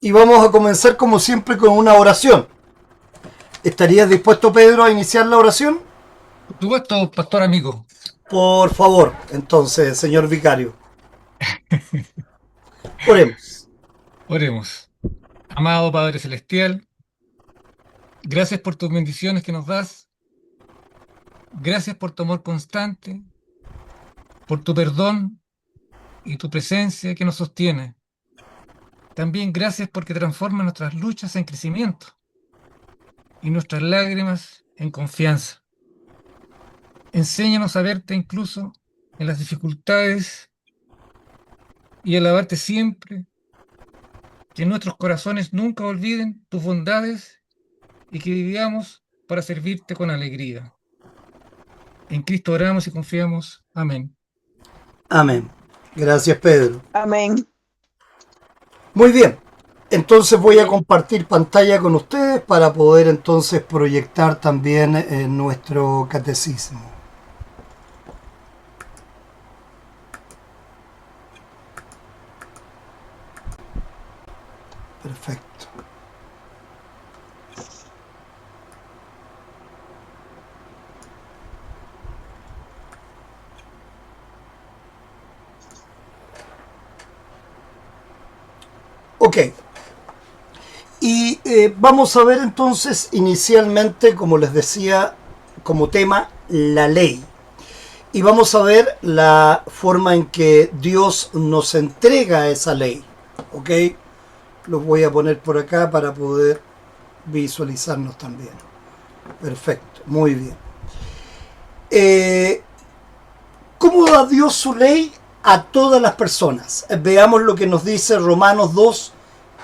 Y vamos a comenzar como siempre con una oración. ¿Estarías dispuesto, Pedro, a iniciar la oración? Por supuesto, pastor amigo. Por favor, entonces, señor vicario. Oremos. Oremos. Amado Padre Celestial, gracias por tus bendiciones que nos das. Gracias por tu amor constante, por tu perdón y tu presencia que nos sostiene. También gracias porque transforma nuestras luchas en crecimiento y nuestras lágrimas en confianza. Enséñanos a verte incluso en las dificultades y alabarte siempre, que nuestros corazones nunca olviden tus bondades y que vivamos para servirte con alegría. En Cristo oramos y confiamos. Amén. Amén. Gracias, Pedro. Amén. Muy bien. Entonces voy a Amén. compartir pantalla con ustedes para poder entonces proyectar también nuestro catecismo. Perfecto. Ok. Y vamos a ver entonces inicialmente, como les decía, como tema, la ley. Y vamos a ver la forma en que Dios nos entrega esa ley. ¿Ok? Los voy a poner por acá para poder visualizarnos también. Perfecto, muy bien. ¿Cómo da Dios su ley a todas las personas? Veamos lo que nos dice Romanos 2,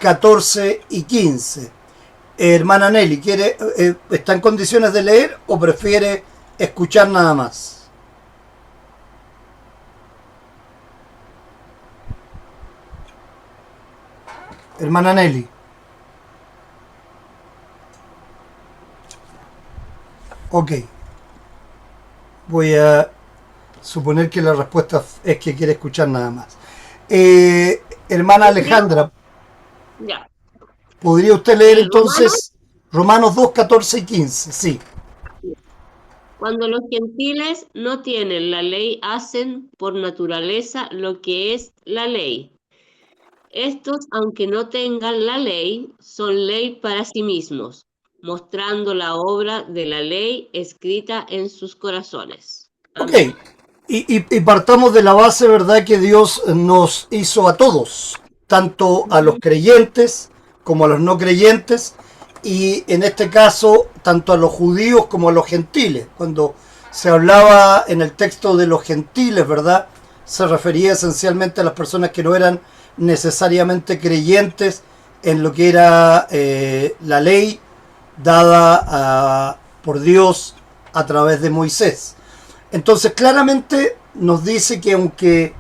14 y 15. Hermana Nelly, ¿está en condiciones de leer o prefiere escuchar nada más? Hermana Nelly. Ok. Voy a suponer que la respuesta es que quiere escuchar nada más. Hermana Yo, Alejandra, ya. ¿podría usted leer Romanos, entonces Romanos 2, 14 y 15? Sí. cuando los gentiles no tienen la ley, hacen por naturaleza lo que es la ley. Estos, aunque no tengan la ley, son ley para sí mismos, mostrando la obra de la ley escrita en sus corazones. Ok. Amén. Y partamos de la base, ¿verdad? Que Dios nos hizo a todos, tanto a los Ujú. creyentes como a los no creyentes, y en este caso, tanto a los judíos como a los gentiles. Cuando se hablaba en el texto de los gentiles, ¿verdad? Se refería esencialmente a las personas que no eran necesariamente creyentes en lo que era la ley dada por Dios a través de Moisés. Entonces claramente nos dice que aunque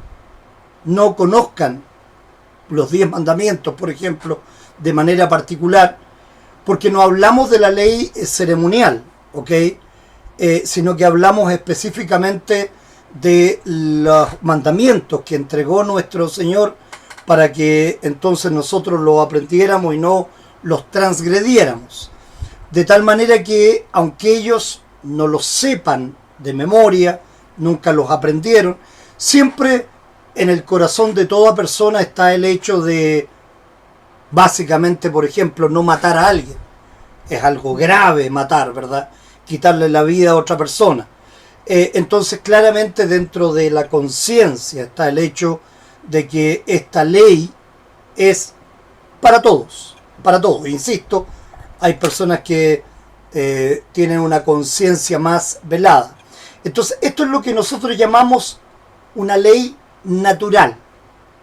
no conozcan los 10 mandamientos, por ejemplo, de manera particular, porque no hablamos de la ley ceremonial, ¿ok? Sino que hablamos específicamente de los mandamientos que entregó nuestro Señor para que entonces nosotros los aprendiéramos y no los transgrediéramos. De tal manera que, aunque ellos no los sepan de memoria, nunca los aprendieron, siempre en el corazón de toda persona está el hecho de, básicamente, por ejemplo, no matar a alguien. Es algo grave matar, ¿verdad? Quitarle la vida a otra persona. Entonces, claramente dentro de la conciencia está el hecho de que esta ley es para todos, insisto, hay personas que tienen una conciencia más velada. Entonces, esto es lo que nosotros llamamos una ley natural,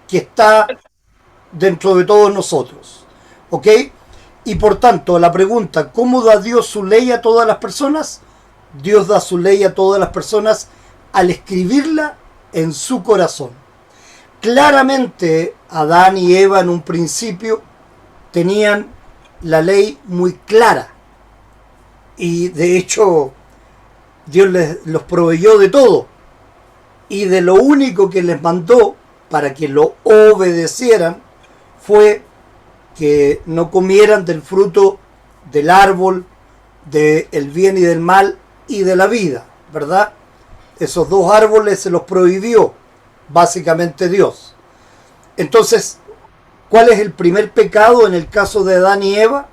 que está dentro de todos nosotros. ¿Ok? Y por tanto, la pregunta, ¿cómo da Dios su ley a todas las personas? Dios da su ley a todas las personas al escribirla en su corazón. Claramente, Adán y Eva en un principio tenían la ley muy clara. Y de hecho, Dios los proveyó de todo. Y de lo único que les mandó para que lo obedecieran fue que no comieran del fruto del árbol del bien y del mal y de la vida, ¿verdad? Esos dos árboles se los prohibió básicamente Dios. Entonces, ¿cuál es el primer pecado en el caso de Adán y Eva?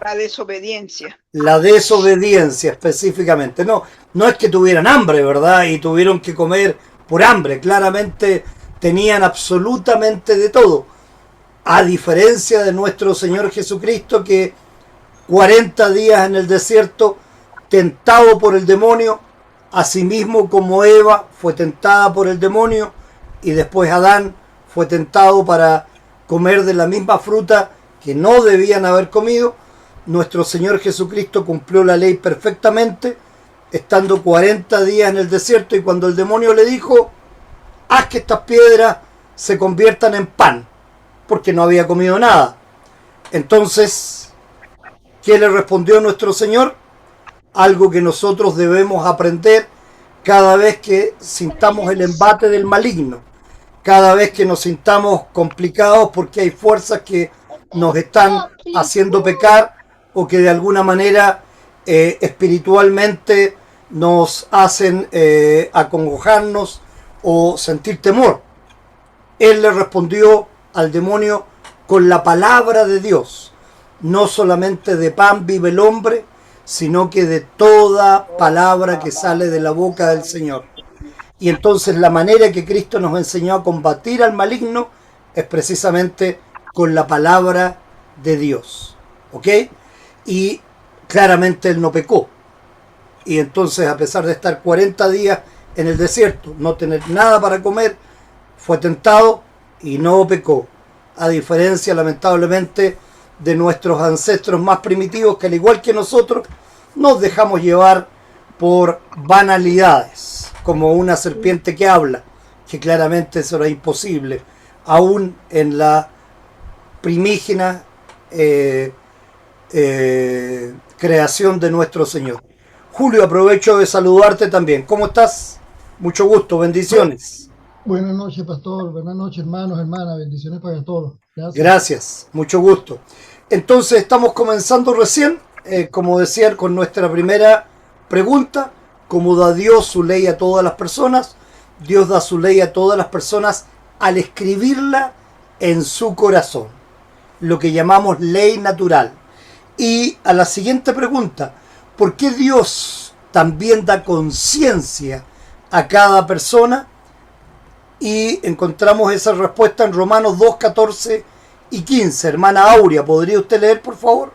La desobediencia. La desobediencia específicamente. No, no es que tuvieran hambre, ¿verdad? Y tuvieron que comer por hambre. Claramente tenían absolutamente de todo. A diferencia de nuestro Señor Jesucristo, que 40 días en el desierto, tentado por el demonio, asimismo como Eva fue tentada por el demonio, y después Adán fue tentado para comer de la misma fruta que no debían haber comido. Nuestro Señor Jesucristo cumplió la ley perfectamente, estando 40 días en el desierto, y cuando el demonio le dijo, haz que estas piedras se conviertan en pan, porque no había comido nada. Entonces, ¿qué le respondió nuestro Señor? Algo que nosotros debemos aprender cada vez que sintamos el embate del maligno, cada vez que nos sintamos complicados porque hay fuerzas que nos están haciendo pecar, o que de alguna manera espiritualmente nos hacen acongojarnos o sentir temor. Él le respondió al demonio con la palabra de Dios. No solamente de pan vive el hombre, sino que de toda palabra que sale de la boca del Señor. Y entonces la manera que Cristo nos enseñó a combatir al maligno es precisamente con la palabra de Dios. ¿Ok? Y claramente él no pecó. Y entonces, a pesar de estar 40 días en el desierto, no tener nada para comer, fue tentado y no pecó. A diferencia, lamentablemente, de nuestros ancestros más primitivos, que al igual que nosotros, nos dejamos llevar por banalidades, como una serpiente que habla, que claramente eso era imposible, aún en la primígena creación de nuestro Señor. Julio, aprovecho de saludarte también. ¿Cómo estás? Mucho gusto, bendiciones. Buenas noches, pastor. Buenas noches, hermanos, hermanas. Bendiciones para todos. Gracias. Gracias, mucho gusto. Entonces, estamos comenzando recién, como decía, con nuestra primera pregunta. ¿Cómo da Dios su ley a todas las personas? Dios da su ley a todas las personas al escribirla en su corazón, lo que llamamos ley natural. Y a la siguiente pregunta, ¿por qué Dios también da conciencia a cada persona? Y encontramos esa respuesta en Romanos 2, 14 y 15. Hermana Aurea, ¿podría usted leer, por favor?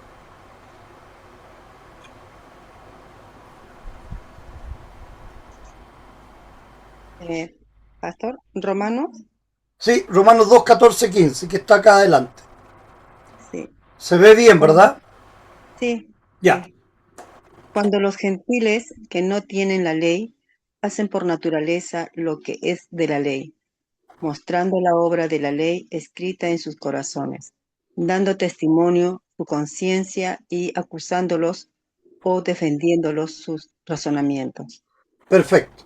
Pastor, Romanos, Sí, Romanos 2, 14, 15, que está acá adelante. sí. Se ve bien, ¿verdad? Sí. Ya. Cuando los gentiles que no tienen la ley hacen por naturaleza lo que es de la ley, mostrando la obra de la ley escrita en sus corazones, dando testimonio su conciencia y acusándolos o defendiéndolos sus razonamientos. Perfecto.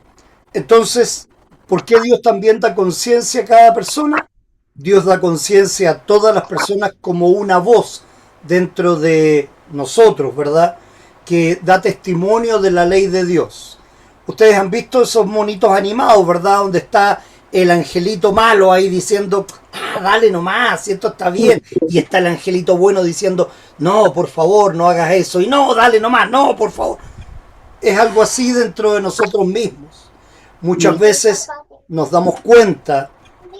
Entonces, ¿por qué Dios también da conciencia a cada persona? Dios da conciencia a todas las personas como una voz dentro de nosotros, ¿verdad? Que da testimonio de la ley de Dios. Ustedes han visto esos monitos animados, ¿verdad? Donde está el angelito malo ahí diciendo, dale nomás, si esto está bien. Y está el angelito bueno diciendo, no, por favor, no hagas eso. Y no, dale nomás, no, por favor. Es algo así dentro de nosotros mismos. Muchas veces nos damos cuenta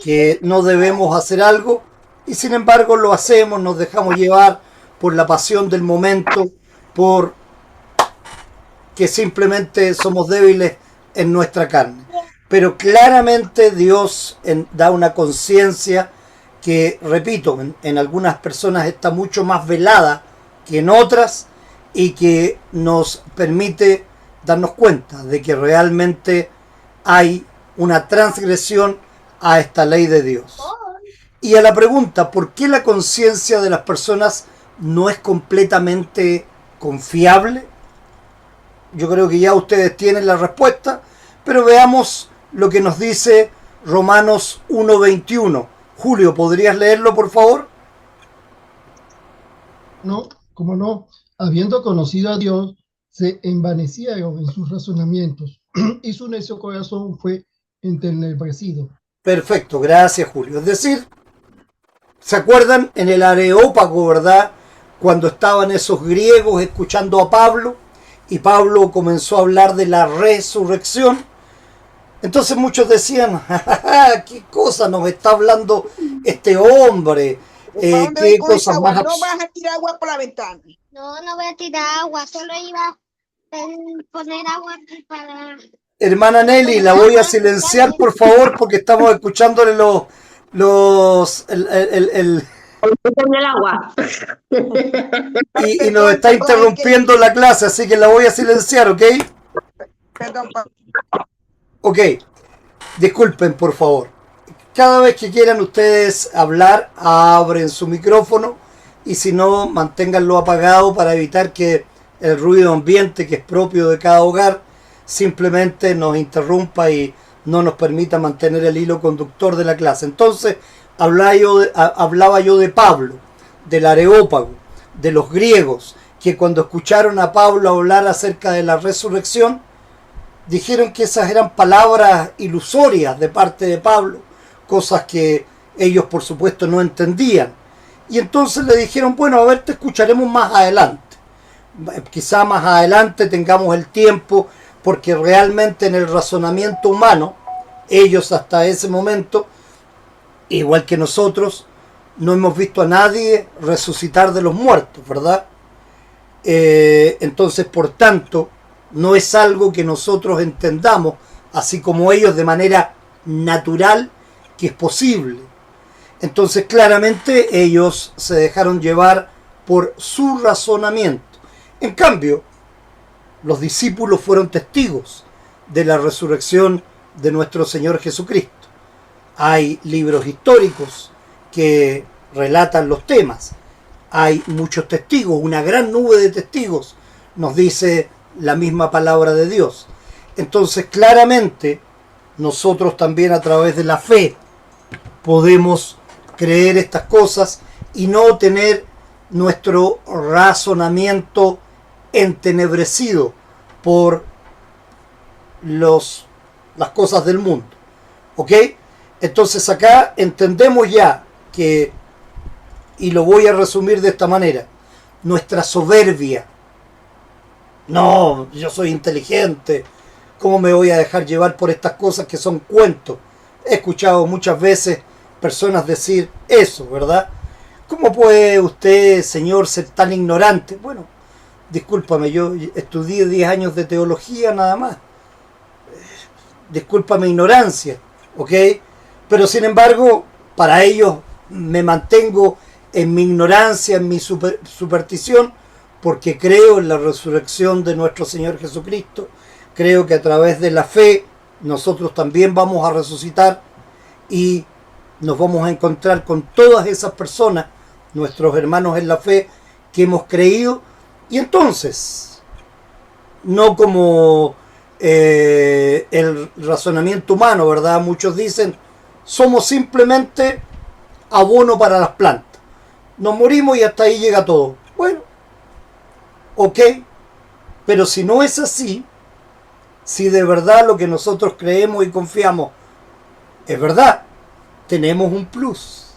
que no debemos hacer algo y sin embargo lo hacemos, nos dejamos llevar por la pasión del momento, por que simplemente somos débiles en nuestra carne. Pero claramente Dios da una conciencia que, repito, en algunas personas está mucho más velada que en otras, y que nos permite darnos cuenta de que realmente hay una transgresión a esta ley de Dios. Y a la pregunta, ¿por qué la conciencia de las personas no es completamente confiable? Yo creo que ya ustedes tienen la respuesta, pero veamos lo que nos dice Romanos 1:21. Julio, ¿podrías leerlo, por favor? No, como no, habiendo conocido a Dios, se envanecieron en sus razonamientos y su necio corazón fue entenebrecido. Perfecto, gracias, Julio. Es decir, ¿se acuerdan en el Areópago, verdad? Cuando estaban esos griegos escuchando a Pablo y Pablo comenzó a hablar de la resurrección. Entonces muchos decían, "Ja, ja, ja, ¿qué cosa nos está hablando este hombre? ¿Para dónde ¿Qué voy con esa cosas agua? más No vas a tirar agua por la ventana. No, no voy a tirar agua, solo iba a poner agua aquí para... Hermana Nelly, la voy a silenciar, por favor, porque estamos escuchándole Con el agua. y nos está interrumpiendo la clase, así que la voy a silenciar, ¿ok? Perdón, Ok, disculpen, por favor. Cada vez que quieran ustedes hablar, abren su micrófono y si no, manténganlo apagado para evitar que el ruido ambiente que es propio de cada hogar simplemente nos interrumpa y no nos permita mantener el hilo conductor de la clase. Entonces, hablaba yo de Pablo, del Areópago, de los griegos, que cuando escucharon a Pablo hablar acerca de la resurrección, dijeron que esas eran palabras ilusorias de parte de Pablo, cosas que ellos por supuesto no entendían. Y entonces le dijeron, bueno, a ver, te escucharemos más adelante. Quizá más adelante tengamos el tiempo, porque realmente en el razonamiento humano, ellos hasta ese momento, igual que nosotros, no hemos visto a nadie resucitar de los muertos, ¿verdad? Entonces, por tanto, no es algo que nosotros entendamos, así como ellos, de manera natural, que es posible. Entonces, claramente, ellos se dejaron llevar por su razonamiento. En cambio, los discípulos fueron testigos de la resurrección de nuestro Señor Jesucristo. Hay libros históricos que relatan los temas. Hay muchos testigos, una gran nube de testigos, nos dice la misma palabra de Dios. Entonces, claramente, nosotros también a través de la fe podemos creer estas cosas y no tener nuestro razonamiento entenebrecido por las cosas del mundo. ¿Ok? Entonces acá entendemos ya que, y lo voy a resumir de esta manera, nuestra soberbia. No, yo soy inteligente, ¿cómo me voy a dejar llevar por estas cosas que son cuentos? He escuchado muchas veces personas decir eso, ¿verdad? ¿Cómo puede usted, señor, ser tan ignorante? Bueno, discúlpame, yo estudié 10 años de teología nada más. Disculpa mi ignorancia, ¿ok? Pero sin embargo, para ellos me mantengo en mi ignorancia, en mi superstición, porque creo en la resurrección de nuestro Señor Jesucristo. Creo que a través de la fe nosotros también vamos a resucitar y nos vamos a encontrar con todas esas personas, nuestros hermanos en la fe, que hemos creído. Y entonces, no como el razonamiento humano, ¿verdad? Muchos dicen, somos simplemente abono para las plantas. Nos morimos y hasta ahí llega todo. Bueno, ok, pero si no es así, si de verdad lo que nosotros creemos y confiamos es verdad, tenemos un plus.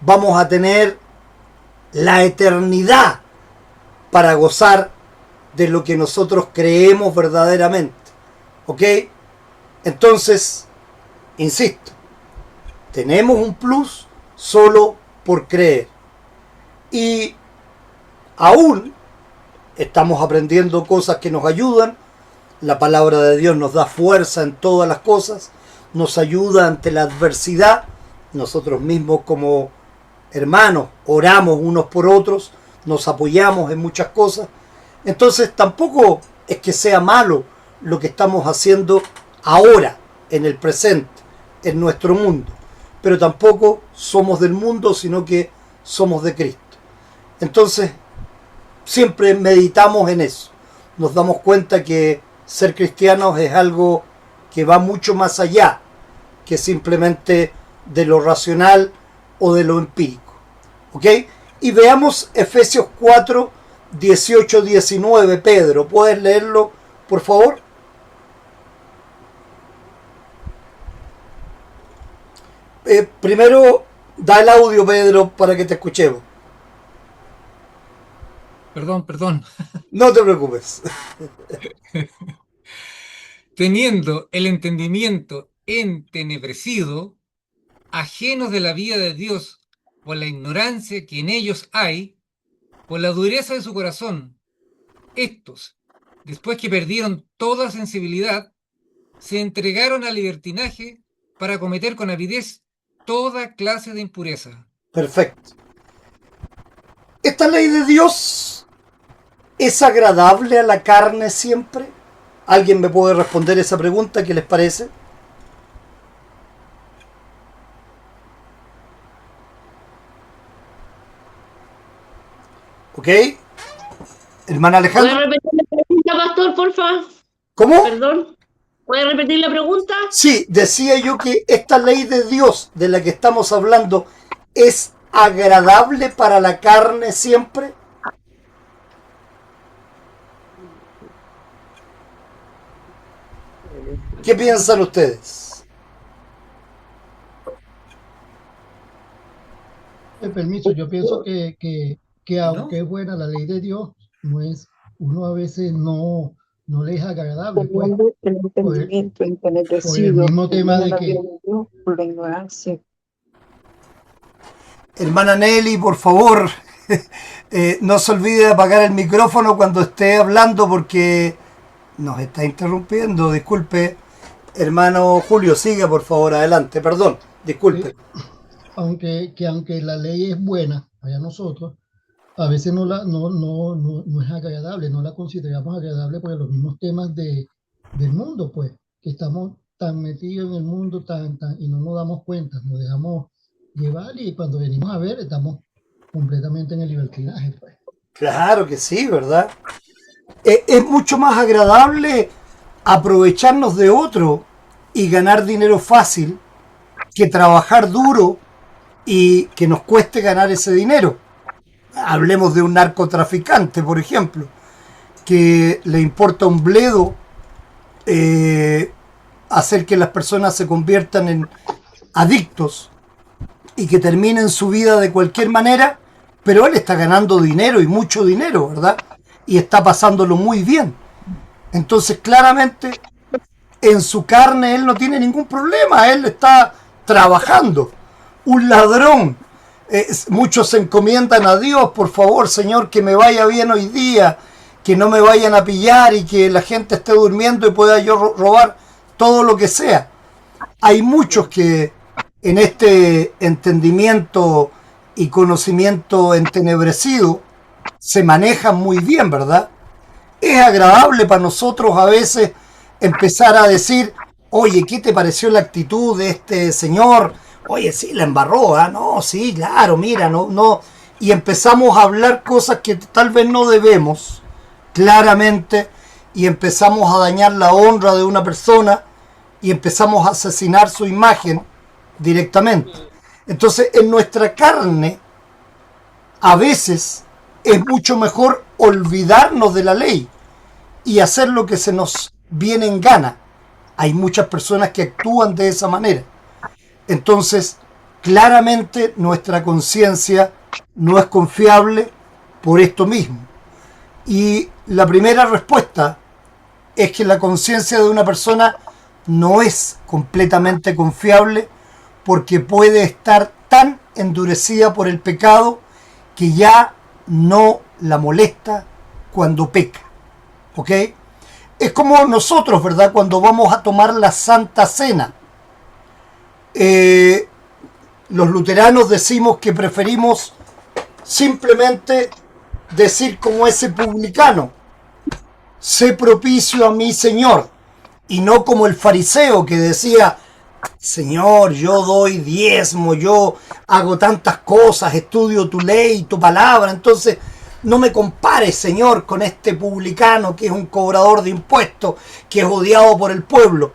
Vamos a tener la eternidad para gozar de lo que nosotros creemos verdaderamente. ¿Ok? Entonces, insisto, tenemos un plus solo por creer. Y aún estamos aprendiendo cosas que nos ayudan. La palabra de Dios nos da fuerza en todas las cosas, nos ayuda ante la adversidad. Nosotros mismos como hermanos oramos unos por otros, nos apoyamos en muchas cosas. Entonces tampoco es que sea malo lo que estamos haciendo ahora, en el presente, en nuestro mundo. Pero tampoco somos del mundo, sino que somos de Cristo. Entonces, siempre meditamos en eso. Nos damos cuenta que ser cristianos es algo que va mucho más allá que simplemente de lo racional o de lo empírico. ¿Ok? Y veamos Efesios 4, 18, 19. Pedro, ¿puedes leerlo, por favor? Primero, da el audio, Pedro, para que te escuchemos. Perdón. No te preocupes. Teniendo el entendimiento entenebrecido, ajenos de la vida de Dios por la ignorancia que en ellos hay, por la dureza de su corazón, estos, después que perdieron toda sensibilidad, se entregaron al libertinaje para cometer con avidez toda clase de impureza. Perfecto. ¿Esta ley de Dios es agradable a la carne siempre? ¿Alguien me puede responder esa pregunta? ¿Qué les parece? ¿Ok? Hermana ¿Puede Alejandra. repetir la pregunta, pastor, por favor? ¿Cómo? Perdón. ¿Puede repetir la pregunta? Sí, decía yo que esta ley de Dios de la que estamos hablando es agradable para la carne siempre. ¿Qué piensan ustedes? Permiso, yo pienso que aunque es buena la ley de Dios, no es, uno a veces no le es agradable, pues, Teniendo el por entendimiento el entenebrecido, mismo tema de la que vida de Dios por la ignorancia. Hermana Nelly, por favor, no se olvide de apagar el micrófono cuando esté hablando porque nos está interrumpiendo. Disculpe, hermano Julio, siga por favor, adelante. Perdón, disculpe. aunque la ley es buena para nosotros, a veces no es agradable, no la consideramos agradable por los mismos temas del mundo, pues, que estamos tan metidos en el mundo y no nos damos cuenta, nos dejamos llevar y cuando venimos a ver estamos completamente en el libertinaje, pues. Claro que sí, ¿verdad? Es mucho más agradable aprovecharnos de otro y ganar dinero fácil que trabajar duro y que nos cueste ganar ese dinero. Hablemos de un narcotraficante, por ejemplo, que le importa un bledo hacer que las personas se conviertan en adictos y que terminen su vida de cualquier manera, pero él está ganando dinero y mucho dinero, ¿verdad? Y está pasándolo muy bien. Entonces, claramente, en su carne él no tiene ningún problema, él está trabajando. Un ladrón, muchos se encomiendan a Dios, por favor, Señor, que me vaya bien hoy día, que no me vayan a pillar y que la gente esté durmiendo y pueda yo robar todo lo que sea. Hay muchos que en este entendimiento y conocimiento entenebrecido se manejan muy bien, ¿verdad? Es agradable para nosotros a veces empezar a decir, oye, ¿qué te pareció la actitud de este señor? Oye, sí, la embarró, ¿eh? No, sí, claro, mira, no. Y empezamos a hablar cosas que tal vez no debemos, claramente, y empezamos a dañar la honra de una persona y empezamos a asesinar su imagen directamente. Entonces, en nuestra carne, a veces es mucho mejor olvidarnos de la ley y hacer lo que se nos viene en gana. Hay muchas personas que actúan de esa manera. Entonces, claramente nuestra conciencia no es confiable por esto mismo. Y la primera respuesta es que la conciencia de una persona no es completamente confiable porque puede estar tan endurecida por el pecado que ya no la molesta cuando peca. ¿Ok? Es como nosotros, ¿verdad? Cuando vamos a tomar la Santa Cena. Los luteranos decimos que preferimos simplemente decir como ese publicano, sé propicio a mi Señor, y no como el fariseo que decía, Señor, yo doy diezmo, yo hago tantas cosas, estudio tu ley, tu palabra, entonces no me compares, Señor, con este publicano que es un cobrador de impuestos, que es odiado por el pueblo.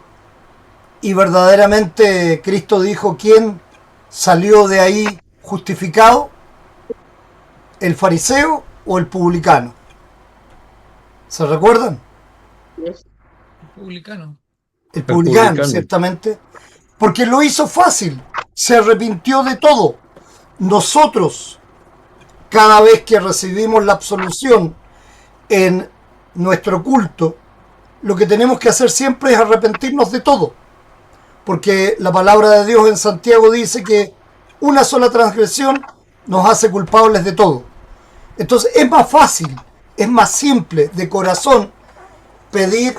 Y verdaderamente Cristo dijo, ¿quién salió de ahí justificado? ¿El fariseo o el publicano? ¿Se recuerdan? Publicano. El publicano, publicano. ciertamente. Porque lo hizo fácil. Se arrepintió de todo. Nosotros, cada vez que recibimos la absolución en nuestro culto, lo que tenemos que hacer siempre es arrepentirnos de todo. Porque la palabra de Dios en Santiago dice que una sola transgresión nos hace culpables de todo. Entonces es más fácil, es más simple de corazón pedir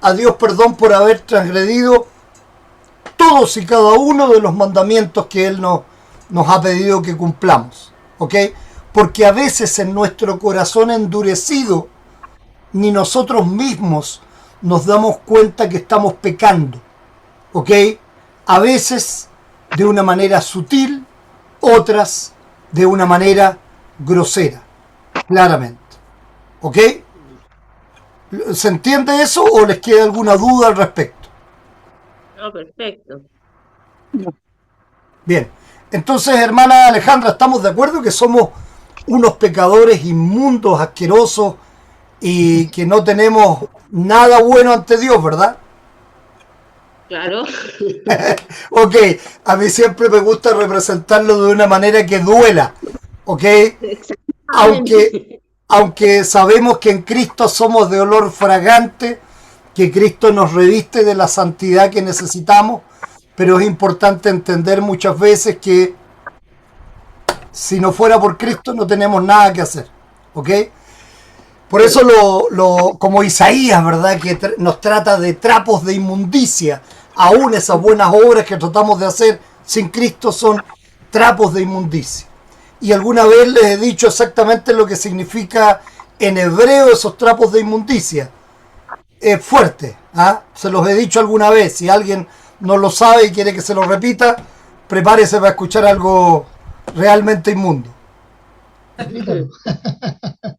a Dios perdón por haber transgredido todos y cada uno de los mandamientos que Él nos ha pedido que cumplamos. ¿Ok? Porque a veces en nuestro corazón endurecido ni nosotros mismos nos damos cuenta que estamos pecando. ¿Ok? A veces de una manera sutil, otras de una manera grosera, claramente. ¿Ok? ¿Se entiende eso o les queda alguna duda al respecto? No, perfecto. Bien, entonces, hermana Alejandra, ¿estamos de acuerdo que somos unos pecadores inmundos, asquerosos y que no tenemos nada bueno ante Dios, verdad? Claro. Ok, a mí siempre me gusta representarlo de una manera que duela, ¿ok? Aunque sabemos que en Cristo somos de olor fragante, que Cristo nos reviste de la santidad que necesitamos, pero es importante entender muchas veces que si no fuera por Cristo no tenemos nada que hacer, ¿ok? Por eso como Isaías, ¿verdad? Que nos trata de trapos de inmundicia. Aún esas buenas obras que tratamos de hacer sin Cristo son trapos de inmundicia. Y alguna vez les he dicho exactamente lo que significa en hebreo esos trapos de inmundicia. Es fuerte, ¿ah? Se los he dicho alguna vez. Si alguien no lo sabe y quiere que se lo repita, prepárese para escuchar algo realmente inmundo. Repítalo.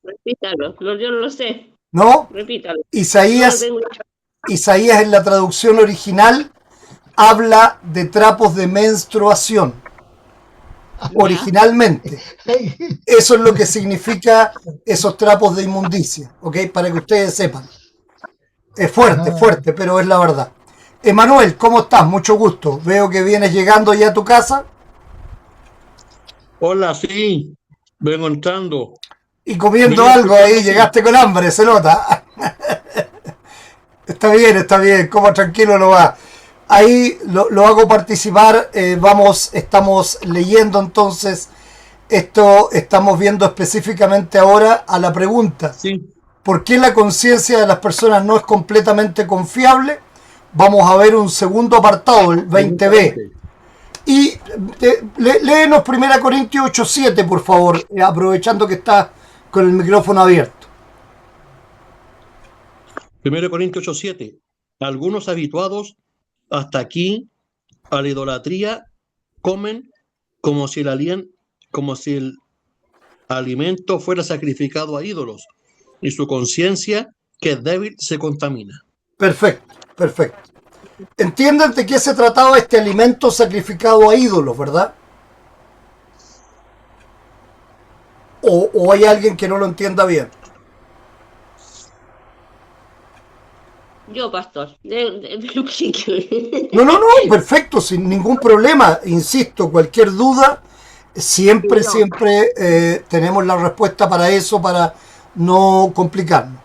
Repítalo. No, yo no lo sé. ¿No? Repítalo. Isaías No lo tengo. en la traducción original habla de trapos de menstruación. Originalmente. Eso es lo que significa esos trapos de inmundicia, ¿ok? Para que ustedes sepan. Es fuerte, pero es la verdad. Emanuel, ¿cómo estás? Mucho gusto. Veo que vienes llegando ya a tu casa. Hola, sí, vengo entrando. Y comiendo Mira, algo ahí, llegaste con hambre, se nota. Está bien, como tranquilo lo va. Ahí lo hago participar, estamos leyendo entonces esto, estamos viendo específicamente ahora a la pregunta. Sí, ¿Por qué la conciencia de las personas no es completamente confiable? Vamos a ver un segundo apartado, el 20b. Y léenos 1 Corintios 8:7, por favor, aprovechando que estás con el micrófono abierto. 1 Corintios 8:7. Algunos habituados hasta aquí a la idolatría comen como si el alimento fuera sacrificado a ídolos y su conciencia, que es débil, se contamina. Perfecto. ¿Entienden de qué se trataba este alimento sacrificado a ídolos, verdad? ¿O hay alguien que no lo entienda bien? Yo, pastor. No, perfecto, sin ningún problema. Insisto, cualquier duda, siempre tenemos la respuesta para eso, para no complicarnos.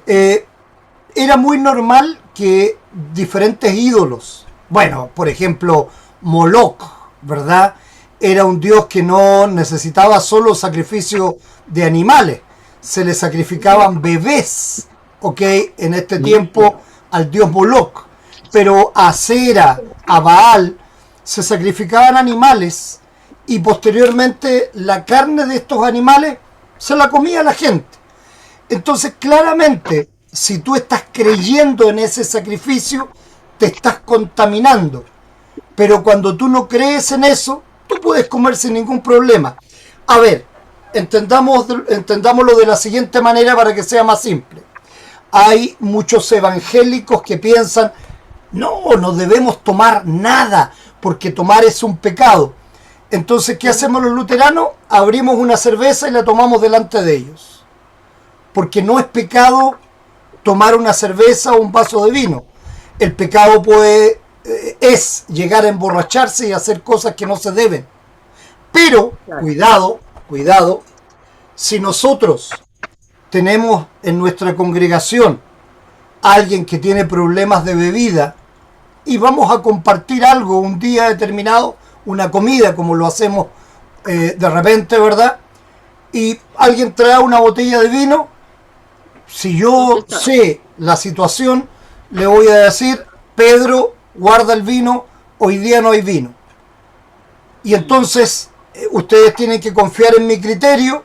Era muy normal que diferentes ídolos, bueno, por ejemplo, Moloch, ¿verdad? Era un dios que no necesitaba solo sacrificio de animales, se le sacrificaban bebés, ¿ok? En este tiempo al dios Moloch, pero a Acera, a Baal, se sacrificaban animales y posteriormente la carne de estos animales se la comía la gente. Entonces, claramente, si tú estás creyendo en ese sacrificio, te estás contaminando. Pero cuando tú no crees en eso, tú puedes comer sin ningún problema. A ver, entendámoslo de la siguiente manera para que sea más simple. Hay muchos evangélicos que piensan, No debemos tomar nada, porque tomar es un pecado. Entonces, ¿qué hacemos los luteranos? Abrimos una cerveza y la tomamos delante de ellos. Porque no es pecado tomar una cerveza o un vaso de vino. El pecado es llegar a emborracharse y hacer cosas que no se deben. Pero, cuidado, si nosotros tenemos en nuestra congregación a alguien que tiene problemas de bebida y vamos a compartir algo un día determinado, una comida como lo hacemos de repente, ¿verdad? Y alguien trae una botella de vino, si yo sé la situación, le voy a decir, Pedro, guarda el vino, hoy día no hay vino. Y entonces ustedes tienen que confiar en mi criterio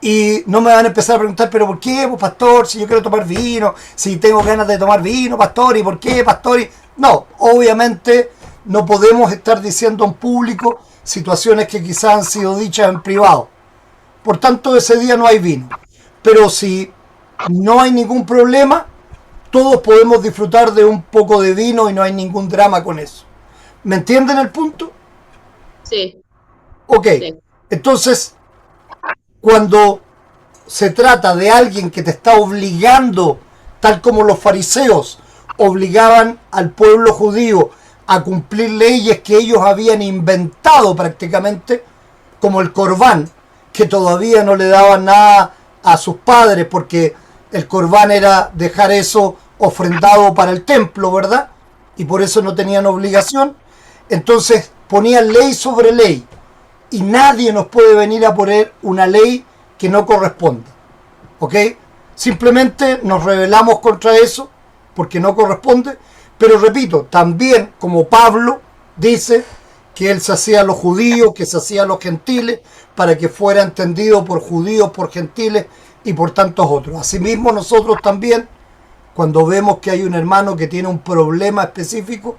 y no me van a empezar a preguntar, pero ¿por qué, pues, pastor? Si yo quiero tomar vino, si tengo ganas de tomar vino, pastor, ¿y por qué, pastor? No, obviamente no podemos estar diciendo en público situaciones que quizás han sido dichas en privado. Por tanto, ese día no hay vino. Pero si no hay ningún problema, todos podemos disfrutar de un poco de vino y no hay ningún drama con eso. ¿Me entienden el punto? Sí. Ok, Sí. entonces, cuando se trata de alguien que te está obligando, tal como los fariseos obligaban al pueblo judío a cumplir leyes que ellos habían inventado prácticamente, como el corbán, que todavía no le daban nada a sus padres, porque el corbán era dejar eso ofrendado para el templo, ¿verdad? Y por eso no tenían obligación. Entonces ponían ley sobre ley, y nadie nos puede venir a poner una ley que no corresponde, ¿ok? Simplemente nos rebelamos contra eso porque no corresponde, pero repito, también como Pablo dice que él se hacía a los judíos, que se hacía a los gentiles, para que fuera entendido por judíos, por gentiles y por tantos otros. Asimismo, nosotros también, cuando vemos que hay un hermano que tiene un problema específico,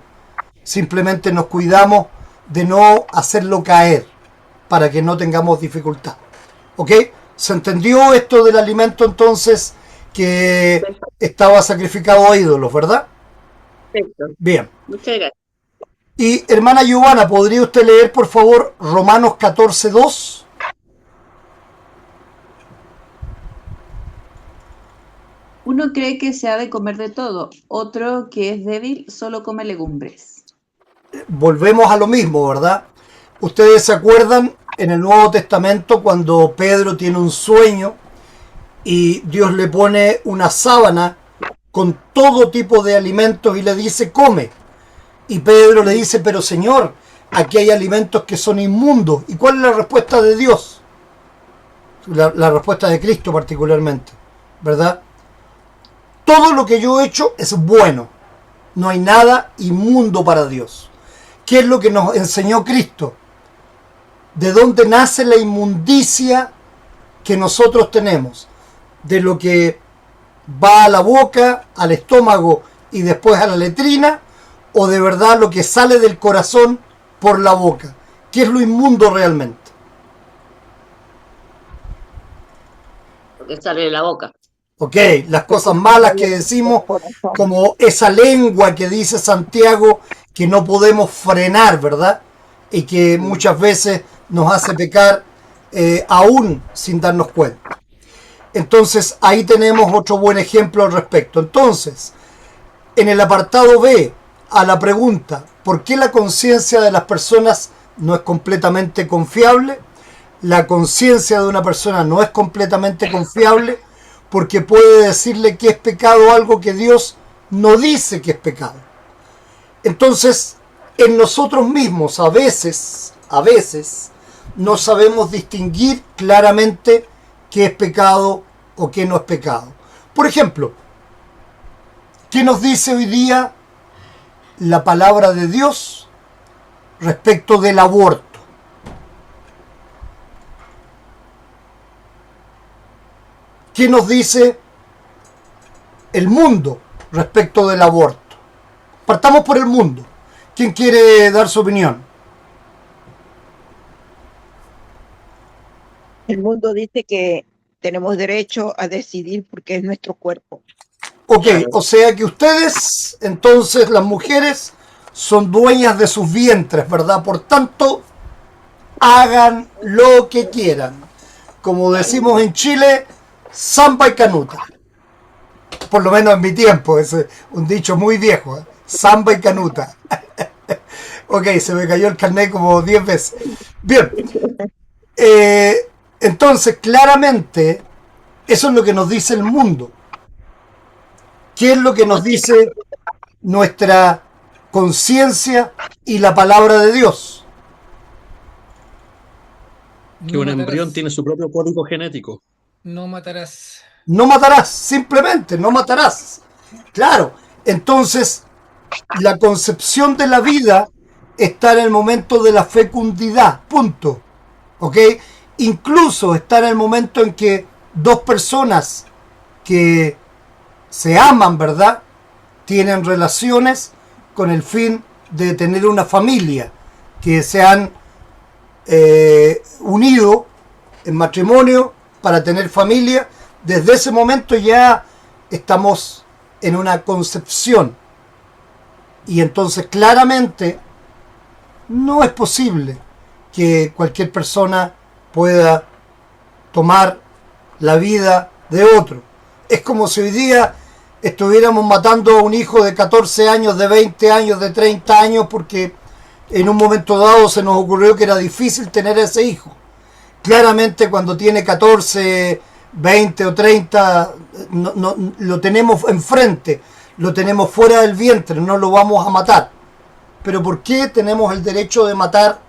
simplemente nos cuidamos de no hacerlo caer para que no tengamos dificultad. ¿Ok? ¿Se entendió esto del alimento entonces que estaba sacrificado a ídolos, verdad? Perfecto. Bien. Muchas gracias. Y hermana Giovanna, ¿podría usted leer por favor Romanos 14:2? Uno cree que se ha de comer de todo, otro que es débil solo come legumbres. Volvemos a lo mismo, ¿verdad? Ustedes se acuerdan en el Nuevo Testamento cuando Pedro tiene un sueño y Dios le pone una sábana con todo tipo de alimentos y le dice come. Y Pedro le dice, pero Señor, aquí hay alimentos que son inmundos. ¿Y cuál es la respuesta de Dios? La respuesta de Cristo particularmente, ¿verdad? Todo lo que yo he hecho es bueno. No hay nada inmundo para Dios. ¿Qué es lo que nos enseñó Cristo? ¿De dónde nace la inmundicia que nosotros tenemos? De lo que va a la boca, al estómago y después a la letrina, o de verdad lo que sale del corazón por la boca. ¿Qué es lo inmundo realmente? Lo que sale de la boca. Ok, las cosas malas que decimos, como esa lengua que dice Santiago que no podemos frenar, ¿verdad? Y que muchas veces nos hace pecar aún sin darnos cuenta. Entonces ahí tenemos otro buen ejemplo al respecto. Entonces, en el apartado B, a la pregunta, ¿por qué la conciencia de las personas no es completamente confiable? La conciencia de una persona no es completamente confiable porque puede decirle que es pecado algo que Dios no dice que es pecado. Entonces, en nosotros mismos a veces, no sabemos distinguir claramente qué es pecado o qué no es pecado. Por ejemplo, ¿qué nos dice hoy día la palabra de Dios respecto del aborto? ¿Qué nos dice el mundo respecto del aborto? Partamos por el mundo. ¿Quién quiere dar su opinión? El mundo dice que tenemos derecho a decidir porque es nuestro cuerpo. Ok, Claro. o sea que ustedes, entonces las mujeres, son dueñas de sus vientres, ¿verdad? Por tanto, hagan lo que quieran. Como decimos en Chile, samba y canuta. Por lo menos en mi tiempo, es un dicho muy viejo, ¿eh? Samba y canuta. Ok, se me cayó el carnet como 10 veces. Bien, entonces claramente eso es lo que nos dice el mundo. ¿Qué es lo que nos dice nuestra conciencia y la palabra de Dios? Que No un embrión matarás. tiene su propio código genético. No matarás. No matarás, simplemente no matarás. Claro, entonces la concepción de la vida está en el momento de la fecundidad, punto. ¿Ok? Incluso está en el momento en que dos personas que se aman, ¿verdad? Tienen relaciones con el fin de tener una familia, que se han unido en matrimonio para tener familia. Desde ese momento ya estamos en una concepción, y entonces claramente no es posible que cualquier persona pueda tomar la vida de otro. Es como si hoy día estuviéramos matando a un hijo de 14 años, de 20 años, de 30 años, porque en un momento dado se nos ocurrió que era difícil tener a ese hijo. Claramente cuando tiene 14, 20 o 30, no, lo tenemos enfrente, lo tenemos fuera del vientre, no lo vamos a matar. Pero ¿por qué tenemos el derecho de matar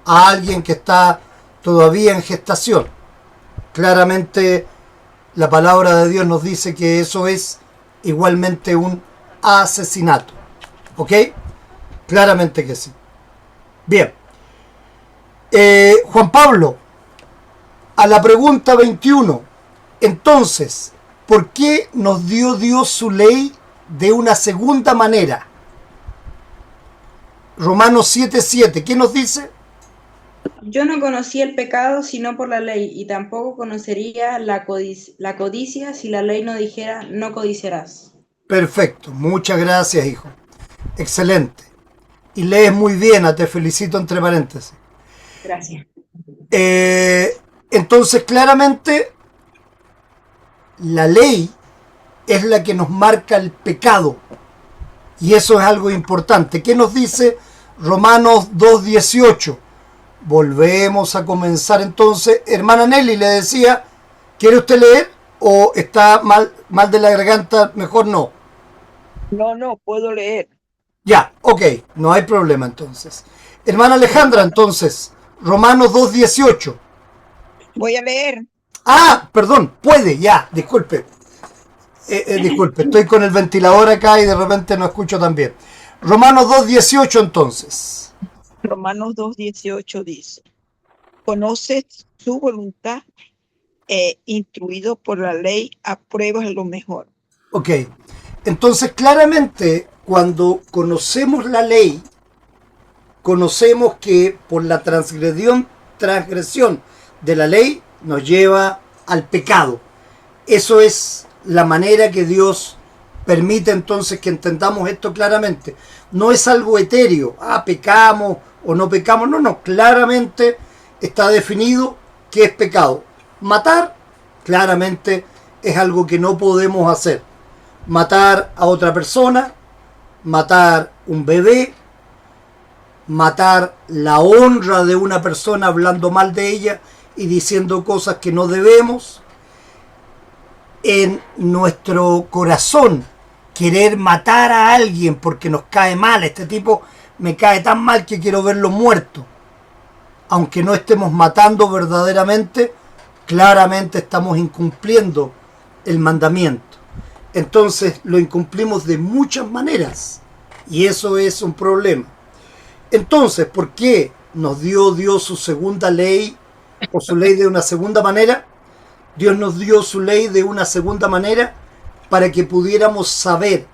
a alguien que está todavía en gestación? Claramente la palabra de Dios nos dice que eso es igualmente un asesinato. ¿Ok? Claramente que sí. Bien. Juan Pablo, a la pregunta 21. Entonces, ¿por qué nos dio Dios su ley de una segunda manera? Romanos 7:7. ¿Qué nos dice? Yo no conocí el pecado sino por la ley, y tampoco conocería la codicia si la ley no dijera, no codiciarás. Perfecto. Muchas gracias, hijo. Excelente. Y lees muy bien, te felicito entre paréntesis. Gracias. Entonces, claramente, la ley es la que nos marca el pecado. Y eso es algo importante. ¿Qué nos dice Romanos 2:18? Volvemos a comenzar entonces. Hermana Nelly le decía, ¿quiere usted leer? ¿O está mal de la garganta? Mejor no. No, puedo leer. Ya, ok, no hay problema entonces. Hermana Alejandra, entonces, Romanos 2:18. Voy a leer. Ah, perdón, puede, ya, disculpe. Disculpe, estoy con el ventilador acá y de repente no escucho tan bien. Romanos 2:18 entonces. Romanos 2:18 dice: conoces su voluntad, instruido por la ley, apruebas lo mejor. Ok, entonces claramente cuando conocemos la ley, conocemos que por la transgresión de la ley nos lleva al pecado. Eso es la manera que Dios permite entonces que entendamos esto claramente. No es algo etéreo, pecamos o no pecamos, no, claramente está definido qué es pecado. Matar, claramente es algo que no podemos hacer. Matar a otra persona, matar un bebé, matar la honra de una persona hablando mal de ella y diciendo cosas que no debemos. En nuestro corazón querer matar a alguien porque nos cae mal, este tipo me cae tan mal que quiero verlo muerto, aunque no estemos matando verdaderamente, claramente estamos incumpliendo el mandamiento. Entonces lo incumplimos de muchas maneras y eso es un problema. Entonces, ¿por qué nos dio Dios su segunda ley o su ley de una segunda manera? Dios nos dio su ley de una segunda manera para que pudiéramos saber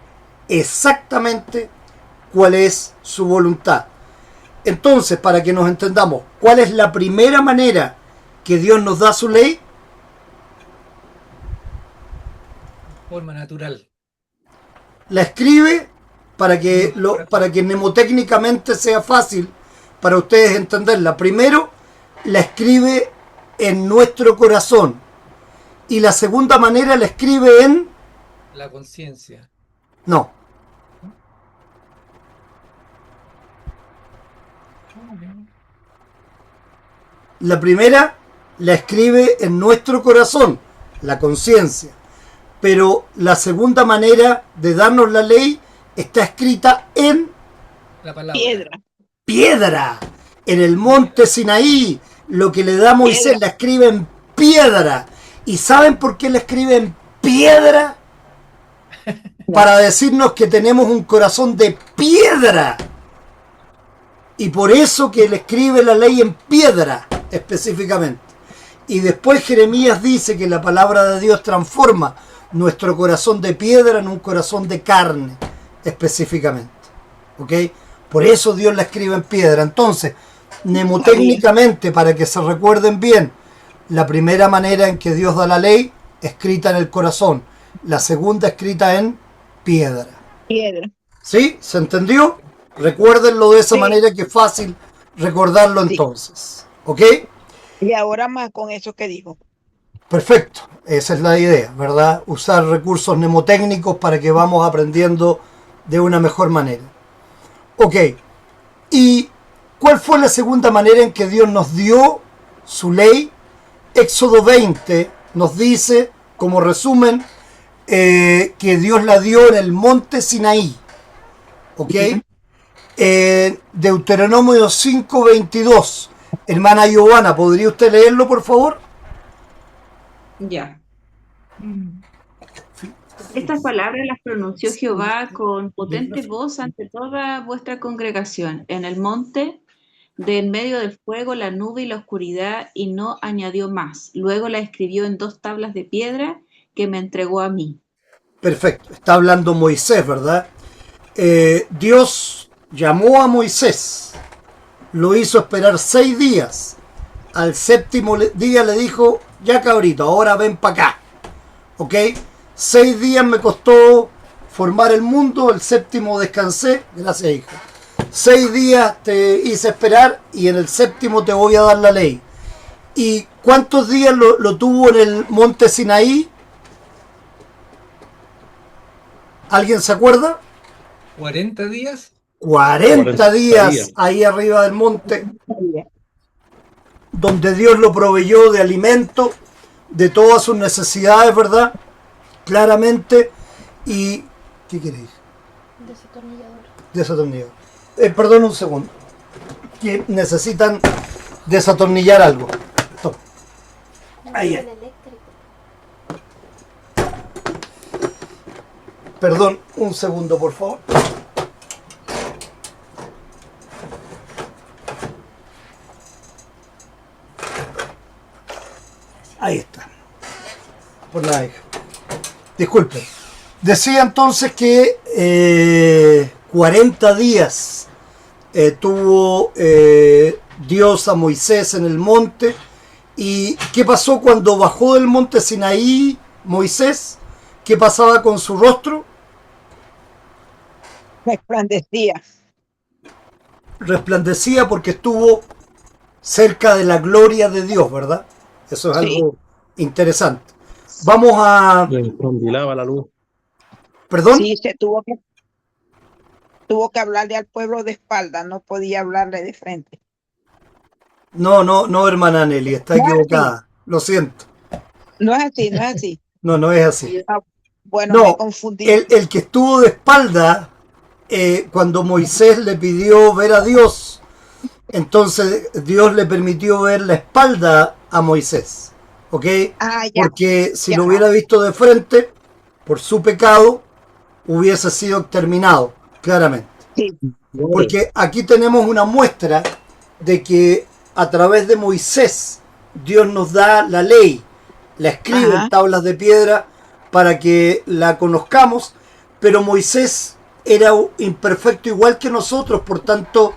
exactamente cuál es su voluntad. Entonces, para que nos entendamos, ¿cuál es la primera manera que Dios nos da su ley? forma natural. La escribe para que mnemotécnicamente sea fácil para ustedes entenderla. Primero, la escribe en nuestro corazón. Y la segunda manera la escribe en... La conciencia. No. La primera la escribe en nuestro corazón, la conciencia. Pero la segunda manera de darnos la ley está escrita en La palabra. Piedra. piedra. En el monte Sinaí, lo que le da Moisés Piedra. la escribe en piedra. ¿Y saben por qué la escribe en piedra? Para decirnos que tenemos un corazón de piedra. Y por eso que le escribe la ley en piedra, específicamente. Y después Jeremías dice que la palabra de Dios transforma nuestro corazón de piedra en un corazón de carne, específicamente. ¿Ok? Por eso Dios la escribe en piedra. Entonces, mnemotécnicamente, para que se recuerden bien, la primera manera en que Dios da la ley, escrita en el corazón. La segunda, escrita en piedra. Piedra. ¿Sí? ¿Se entendió? Recuérdenlo de esa Sí. manera, que es fácil recordarlo Sí. entonces. ¿Ok? Y ahora más con eso que dijo. Perfecto. Esa es la idea, ¿verdad? Usar recursos mnemotécnicos para que vamos aprendiendo de una mejor manera. Ok. ¿Y cuál fue la segunda manera en que Dios nos dio su ley? Éxodo 20 nos dice, como resumen, que Dios la dio en el monte Sinaí. ¿Ok? Deuteronomio 5:22. Hermana Giovanna, ¿podría usted leerlo, por favor? Ya. Estas palabras las pronunció Jehová con potente voz ante toda vuestra congregación en el monte, de en medio del fuego, la nube y la oscuridad, y no añadió más. Luego la escribió en 2 tablas de piedra que me entregó a mí. Perfecto. Está hablando Moisés, ¿verdad? Dios llamó a Moisés, lo hizo esperar 6 días. Al séptimo día le dijo, ya cabrito, ahora ven para acá. ¿Ok? 6 días me costó formar el mundo, el séptimo descansé, gracias hijo. 6 días te hice esperar y en el séptimo te voy a dar la ley. ¿Y cuántos días lo tuvo en el monte Sinaí? ¿Alguien se acuerda? 40 días. 40 días ahí arriba del monte, donde Dios lo proveyó de alimento, de todas sus necesidades, ¿verdad? Claramente. ¿Y qué queréis? Desatornillador. Perdón un segundo. Que necesitan desatornillar algo. Toma. Ahí es. Perdón, un segundo, por favor. Ahí está. Por la hija. Disculpen. Decía entonces que 40 días tuvo Dios a Moisés en el monte. ¿Y qué pasó cuando bajó del monte Sinaí Moisés? ¿Qué pasaba con su rostro? Resplandecía. Resplandecía porque estuvo cerca de la gloria de Dios, ¿verdad? Eso es Sí. algo interesante. Vamos a... Le encandilaba la luz. ¿Perdón? Sí, tuvo que hablarle al pueblo de espalda, no podía hablarle de frente. No, hermana Nelly, está No es equivocada. Lo siento. No es así, no es así. No es así. Ah, bueno, No, me confundí. el que estuvo de espalda cuando Moisés le pidió ver a Dios, entonces Dios le permitió ver la espalda a Moisés. ¿Ok? Ah, ya. Porque si Ya. lo hubiera visto de frente, por su pecado, hubiese sido exterminado, claramente. Sí. Porque aquí tenemos una muestra de que a través de Moisés Dios nos da la ley, la escribe Ajá. en tablas de piedra para que la conozcamos, pero Moisés era imperfecto igual que nosotros, por tanto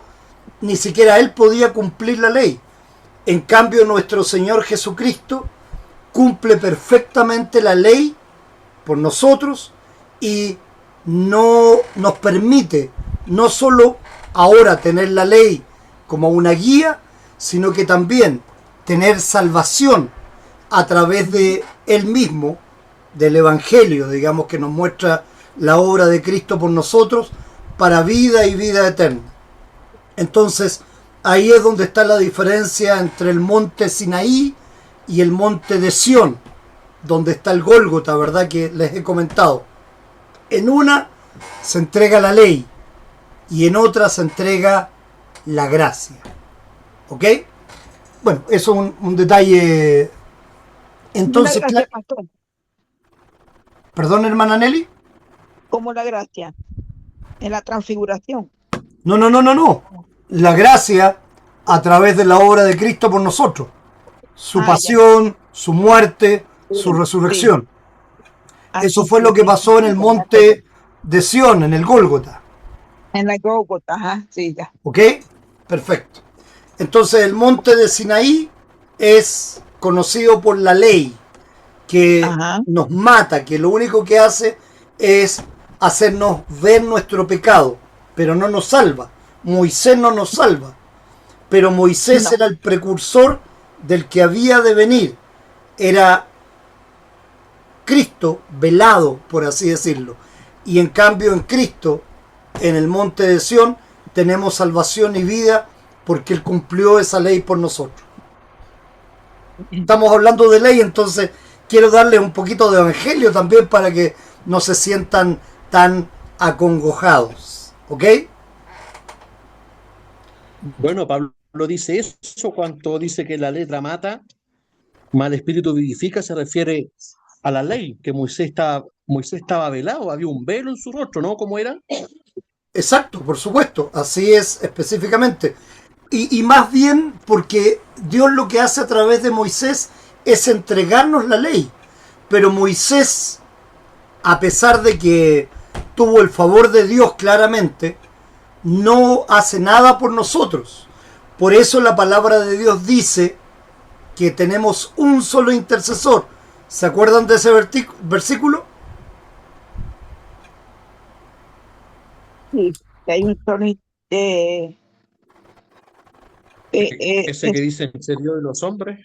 ni siquiera él podía cumplir la ley. En cambio, nuestro Señor Jesucristo cumple perfectamente la ley por nosotros y no nos permite no solo ahora tener la ley como una guía, sino que también tener salvación a través de Él mismo, del Evangelio, digamos, que nos muestra la obra de Cristo por nosotros para vida y vida eterna. Entonces, ahí es donde está la diferencia entre el monte Sinaí y el monte de Sión, donde está el Gólgota, ¿verdad? Que les he comentado. En una se entrega la ley y en otra se entrega la gracia. ¿Ok? Bueno, eso es un detalle. Entonces, La gracia, pastor, perdón, hermana Nelly. como la gracia en la transfiguración. No. La gracia a través de la obra de Cristo por nosotros. Su Ya. pasión, su muerte, Sí, su resurrección. Eso Así fue lo que sí, pasó en el monte de Sión, en el Gólgota. en la Gólgota, ajá, sí, ya. ¿Ok? Perfecto. Entonces el monte de Sinaí es conocido por la ley, que Ajá. nos mata, que lo único que hace es hacernos ver nuestro pecado, pero no nos salva. Moisés no nos salva, pero Moisés No. era el precursor del que había de venir. Era Cristo velado, por así decirlo. Y en cambio en Cristo, en el monte de Sión, tenemos salvación y vida porque Él cumplió esa ley por nosotros. Estamos hablando de ley, entonces quiero darles un poquito de evangelio también para que no se sientan tan acongojados. ¿Ok? Bueno, Pablo dice eso cuando dice que la letra mata, mal espíritu vivifica, se refiere a la ley, que Moisés estaba velado, había un velo en su rostro, ¿no? ¿Cómo era? Exacto, por supuesto, así es específicamente. Y más bien porque Dios lo que hace a través de Moisés es entregarnos la ley. Pero Moisés, a pesar de que tuvo el favor de Dios claramente, no hace nada por nosotros. Por eso la palabra de Dios dice que tenemos un solo intercesor. ¿Se acuerdan de ese versículo? Sí, que hay un solo Ese que dice en serio de los hombres.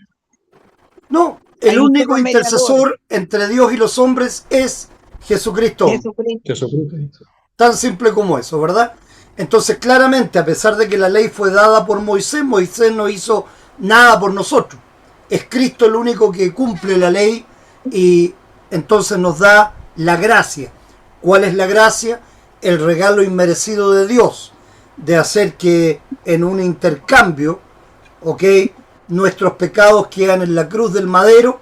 No, hay el un único solo mediador, intercesor entre Dios y los hombres es Jesucristo. Jesucristo. Jesucristo. Tan simple como eso, ¿verdad? Entonces, claramente, a pesar de que la ley fue dada por Moisés, Moisés no hizo nada por nosotros. Es Cristo el único que cumple la ley y entonces nos da la gracia. ¿Cuál es la gracia? El regalo inmerecido de Dios, de hacer que en un intercambio, ¿ok?, nuestros pecados quedan en la cruz del madero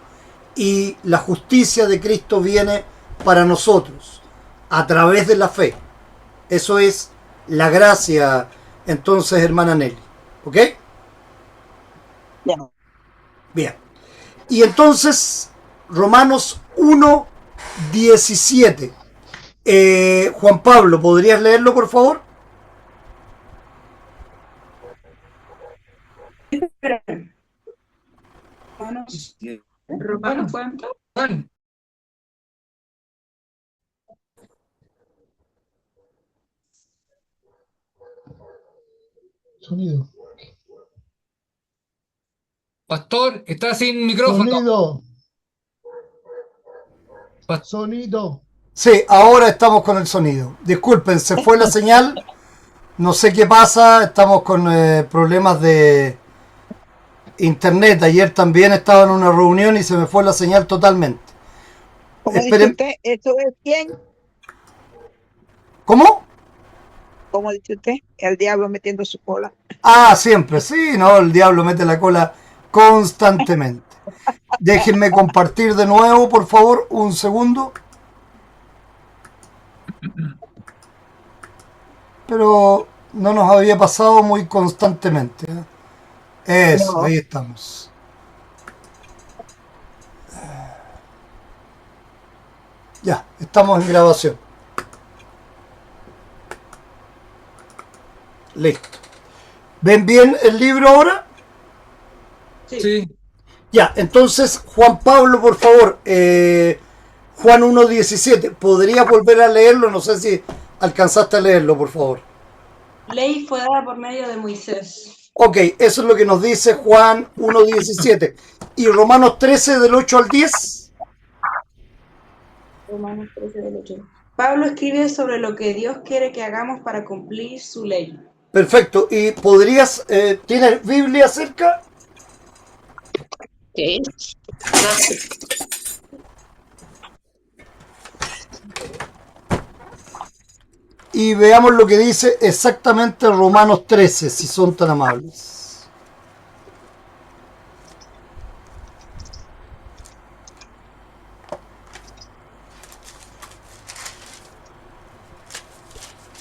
y la justicia de Cristo viene para nosotros a través de la fe. Eso es la gracia, entonces, hermana Nelly. ¿Ok? Ya. Bien. Y entonces, Romanos 1:17. Juan Pablo, ¿podrías leerlo, por favor? ¿Romanos cuánto? Juan, Sonido. pastor, está sin micrófono. Sonido. Pa- Sonido. Sí, ahora estamos con el sonido. Disculpen, se fue la señal. No sé qué pasa. Estamos con problemas de internet. Ayer también estaba en una reunión y se me fue la señal totalmente. Como dice Esperen. usted, ¿eso es quién? ¿Cómo? Como dice usted, el diablo metiendo su cola. Ah, siempre. Sí, no, el diablo mete la cola constantemente. Déjenme compartir de nuevo, por favor, un segundo. Pero no nos había pasado muy constantemente. Eso, No. ahí estamos. Ya, estamos en grabación. Listo. ¿Ven bien el libro ahora? Sí. Ya, entonces, Juan Pablo, por favor. Juan 1:17. ¿Podrías volver a leerlo? No sé si alcanzaste a leerlo, por favor. Ley fue dada por medio de Moisés. Ok, eso es lo que nos dice Juan 1:17. ¿Y Romanos 13 del 8 al 10? Romanos 13 del 8. Pablo escribe sobre lo que Dios quiere que hagamos para cumplir su ley. Perfecto. ¿Y podrías, tienes Biblia cerca? Sí. Y veamos lo que dice exactamente Romanos 13, si son tan amables.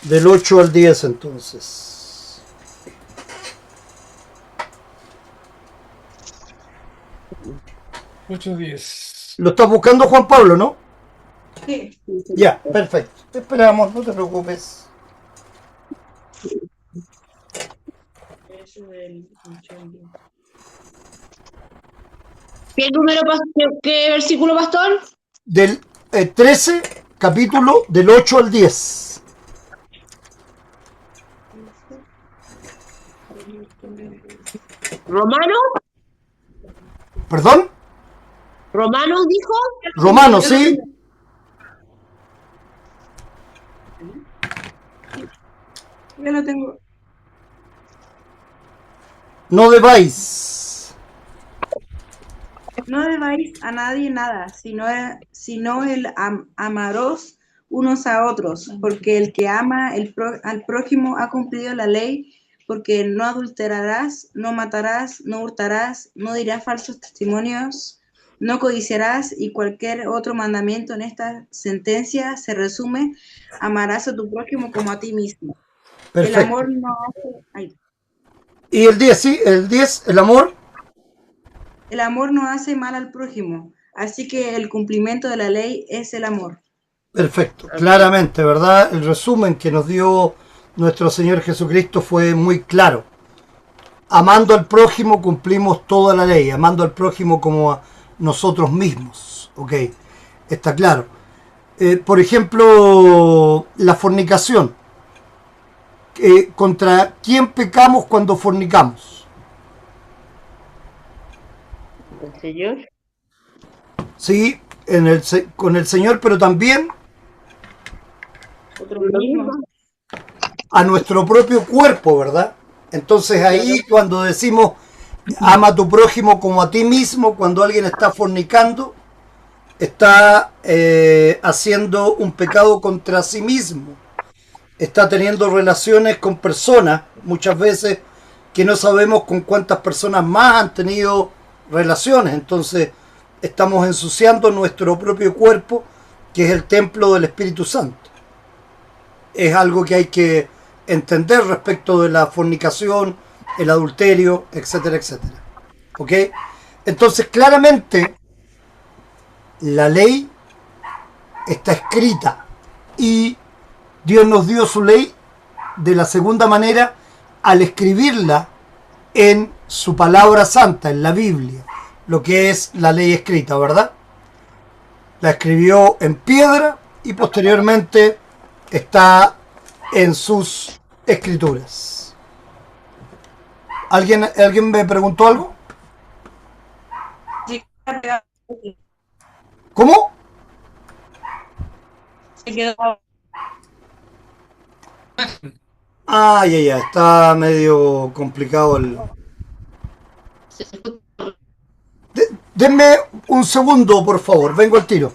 Del 8 al 10 entonces. Ocho días. Lo estás buscando, Juan Pablo, ¿no? Sí. Ya, perfecto. Te esperamos, no te preocupes. Eso del 8 al 10. ¿Qué número, qué versículo, pastor? Del 13, capítulo del 8 al 10. ¿Romano? ¿Perdón? ¿Romanos dijo? Romanos, ¿sí? Yo lo tengo. No debáis. No debáis a nadie nada, sino el amaros unos a otros, porque el que ama al prójimo ha cumplido la ley, porque no adulterarás, no matarás, no hurtarás, no dirás falsos testimonios, no codiciarás, y cualquier otro mandamiento en esta sentencia se resume: amarás a tu prójimo como a ti mismo. El Perfecto. amor no hace, ay, Y el 10, sí, el 10, el amor. el amor no hace mal al prójimo, así que el cumplimiento de la ley es el amor. Perfecto, claramente, ¿verdad? El resumen que nos dio nuestro Señor Jesucristo fue muy claro. Amando al prójimo cumplimos toda la ley, amando al prójimo como a nosotros mismos, ¿ok? Está claro. Por ejemplo, la fornicación. ¿Contra quién pecamos cuando fornicamos? El Señor. Sí, con el Señor, pero también Otro mismo. a nuestro propio cuerpo, ¿verdad? Entonces ahí cuando decimos ama a tu prójimo como a ti mismo, cuando alguien está fornicando, está haciendo un pecado contra sí mismo. Está teniendo relaciones con personas, muchas veces que no sabemos con cuántas personas más han tenido relaciones. Entonces estamos ensuciando nuestro propio cuerpo, que es el templo del Espíritu Santo. Es algo que hay que entender respecto de la fornicación, el adulterio, etcétera, etcétera. ¿Ok? Entonces, claramente, la ley está escrita y Dios nos dio su ley de la segunda manera al escribirla en su palabra santa, en la Biblia, lo que es la ley escrita, ¿verdad? La escribió en piedra y posteriormente está en sus escrituras. ¿Alguien me preguntó algo? Sí, ¿Cómo? se quedó. Ah, ya, está medio complicado el... Denme un segundo, por favor, vengo al tiro.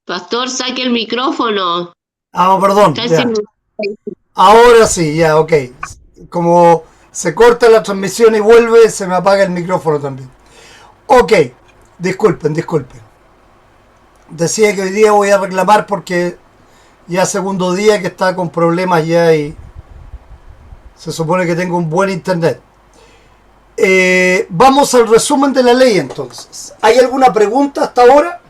Pastor, saque el micrófono. Ah, perdón. Está Ya. sin- Ahora sí, ya, ok. Como se corta la transmisión y vuelve, se me apaga el micrófono también. Ok, disculpen. Decía que hoy día voy a reclamar porque ya segundo día que está con problemas ya y se supone que tengo un buen internet. Vamos al resumen de la ley entonces. ¿Hay alguna pregunta hasta ahora?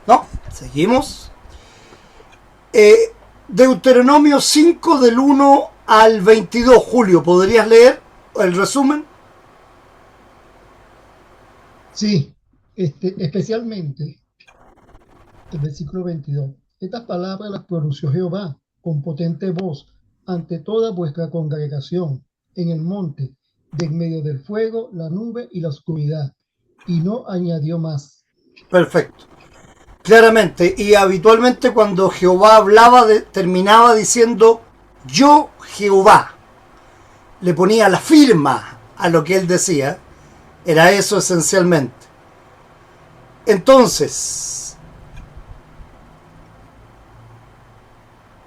No, seguimos. Deuteronomio 5 del 1 al 22. Julio, ¿podrías leer el resumen? Sí, especialmente el versículo 22. Estas palabras las pronunció Jehová con potente voz ante toda vuestra congregación en el monte, de en medio del fuego, la nube y la oscuridad, y no añadió más. Perfecto. Claramente, y habitualmente cuando Jehová hablaba, terminaba diciendo yo Jehová. Le ponía la firma a lo que él decía. Era eso esencialmente. Entonces,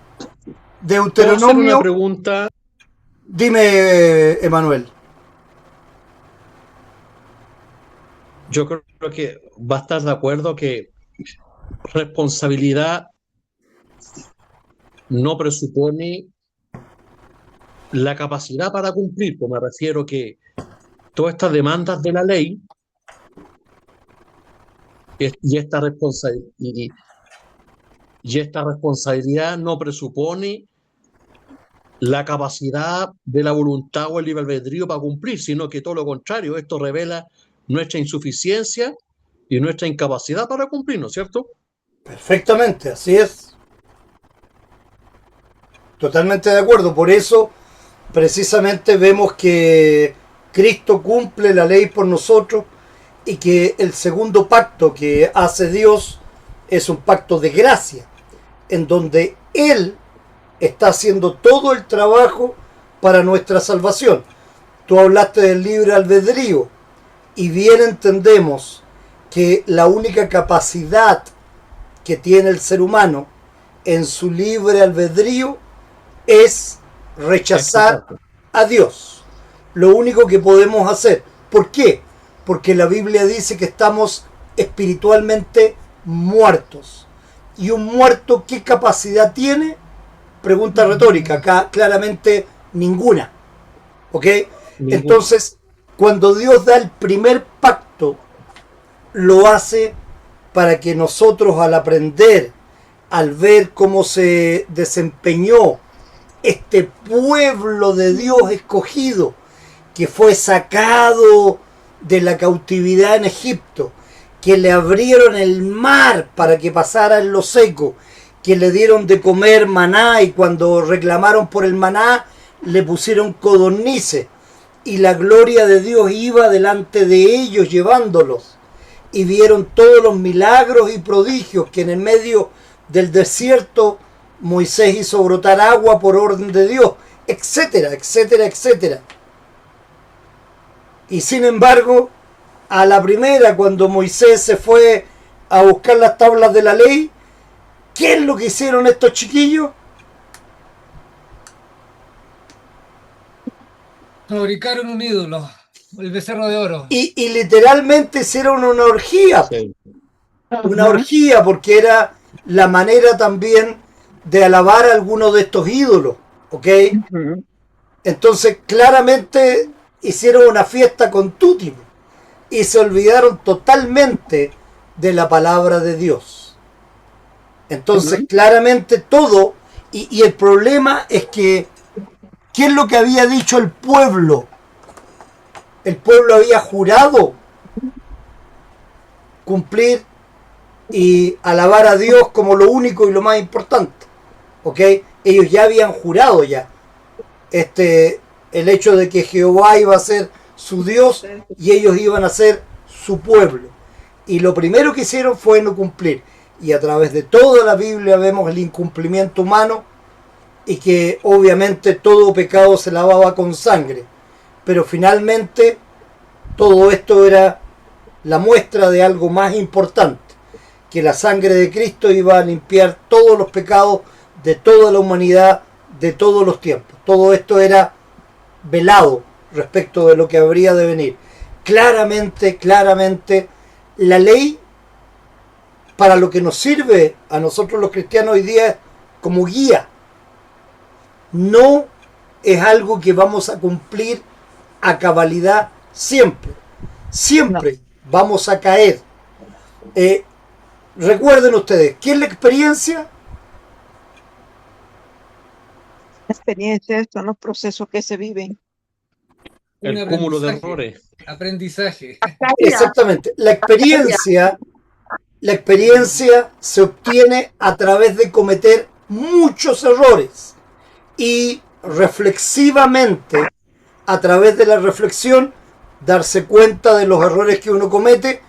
¿Puedo hacer una Deuteronomio, pregunta? dime, Emanuel. Yo creo que va a estar de acuerdo que responsabilidad no presupone la capacidad para cumplir. Pues me refiero que todas estas demandas de la ley y esta responsabilidad no presupone la capacidad de la voluntad o el libre albedrío para cumplir, sino que todo lo contrario, esto revela nuestra insuficiencia y nuestra incapacidad para cumplir, ¿no es cierto? Perfectamente, así es. Totalmente de acuerdo. Por eso, precisamente vemos que Cristo cumple la ley por nosotros y que el segundo pacto que hace Dios es un pacto de gracia, en donde Él está haciendo todo el trabajo para nuestra salvación. Tú hablaste del libre albedrío y bien entendemos que la única capacidad que tiene el ser humano en su libre albedrío es rechazar a Dios. Lo único que podemos hacer. ¿Por qué? Porque la Biblia dice que estamos espiritualmente muertos. ¿Y un muerto qué capacidad tiene? Pregunta retórica. Acá claramente ninguna. ¿Ok? Entonces, cuando Dios da el primer pacto, lo hace para que nosotros al aprender, al ver cómo se desempeñó este pueblo de Dios escogido, que fue sacado de la cautividad en Egipto, que le abrieron el mar para que pasara en lo seco, que le dieron de comer maná y cuando reclamaron por el maná le pusieron codornices y la gloria de Dios iba delante de ellos llevándolos y vieron todos los milagros y prodigios que en el medio del desierto Moisés hizo brotar agua por orden de Dios, etcétera, etcétera, etcétera. Y sin embargo, a la primera, cuando Moisés se fue a buscar las tablas de la ley, ¿qué es lo que hicieron estos chiquillos? Fabricaron un ídolo, el becerro de oro. Y literalmente hicieron una orgía. Sí. Una orgía, porque era la manera también de alabar a alguno de estos ídolos. ¿Ok? Entonces, claramente hicieron una fiesta con tutti y se olvidaron totalmente de la palabra de Dios. Entonces, claramente todo, y el problema es que, ¿qué es lo que había dicho el pueblo? El pueblo había jurado cumplir y alabar a Dios como lo único y lo más importante. ¿Ok? Ellos ya habían jurado ya el hecho de que Jehová iba a ser su Dios y ellos iban a ser su pueblo. Y lo primero que hicieron fue no cumplir. Y a través de toda la Biblia vemos el incumplimiento humano y que obviamente todo pecado se lavaba con sangre. Pero finalmente Todo esto era la muestra de algo más importante, que la sangre de Cristo iba a limpiar todos los pecados de toda la humanidad, de todos los tiempos. Todo esto era velado respecto de lo que habría de venir. Claramente, la ley, para lo que nos sirve a nosotros los cristianos hoy día como guía, no es algo que vamos a cumplir a cabalidad siempre. Siempre vamos a caer. Recuerden ustedes, ¿qué es la experiencia? La experiencia son los procesos que se viven. El cúmulo de errores. Aprendizaje. Exactamente. La experiencia se obtiene a través de cometer muchos errores y reflexivamente, a través de la reflexión, darse cuenta de los errores que uno comete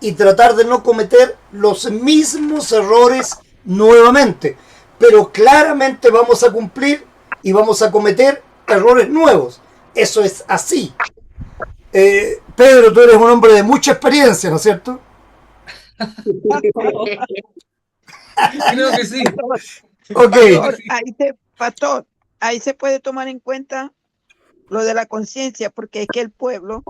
y tratar de no cometer los mismos errores nuevamente. Pero claramente vamos a cumplir y vamos a cometer errores nuevos. Eso es así. Pedro, tú eres un hombre de mucha experiencia, ¿no es cierto? Creo que sí. Ok. Pastor, ahí se puede tomar en cuenta lo de la conciencia, porque es que el pueblo,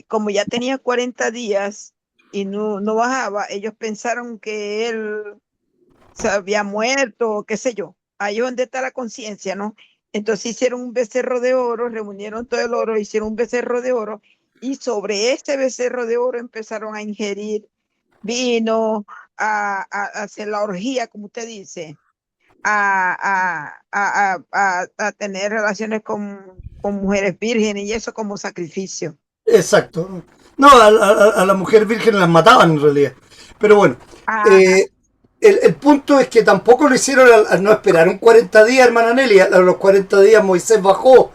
como ya tenía 40 días y no bajaba, ellos pensaron que él se había muerto, o qué sé yo. Ahí es donde está la conciencia, ¿no? Entonces hicieron un becerro de oro, reunieron todo el oro, hicieron un becerro de oro, y sobre este becerro de oro empezaron a ingerir vino, a hacer la orgía, como usted dice, a tener relaciones con mujeres vírgenes, y eso como sacrificio. Exacto. No, a la mujer virgen las mataban en realidad. Pero bueno, el punto es que tampoco lo hicieron no esperaron 40 días, hermana Nelly. A los 40 días Moisés bajó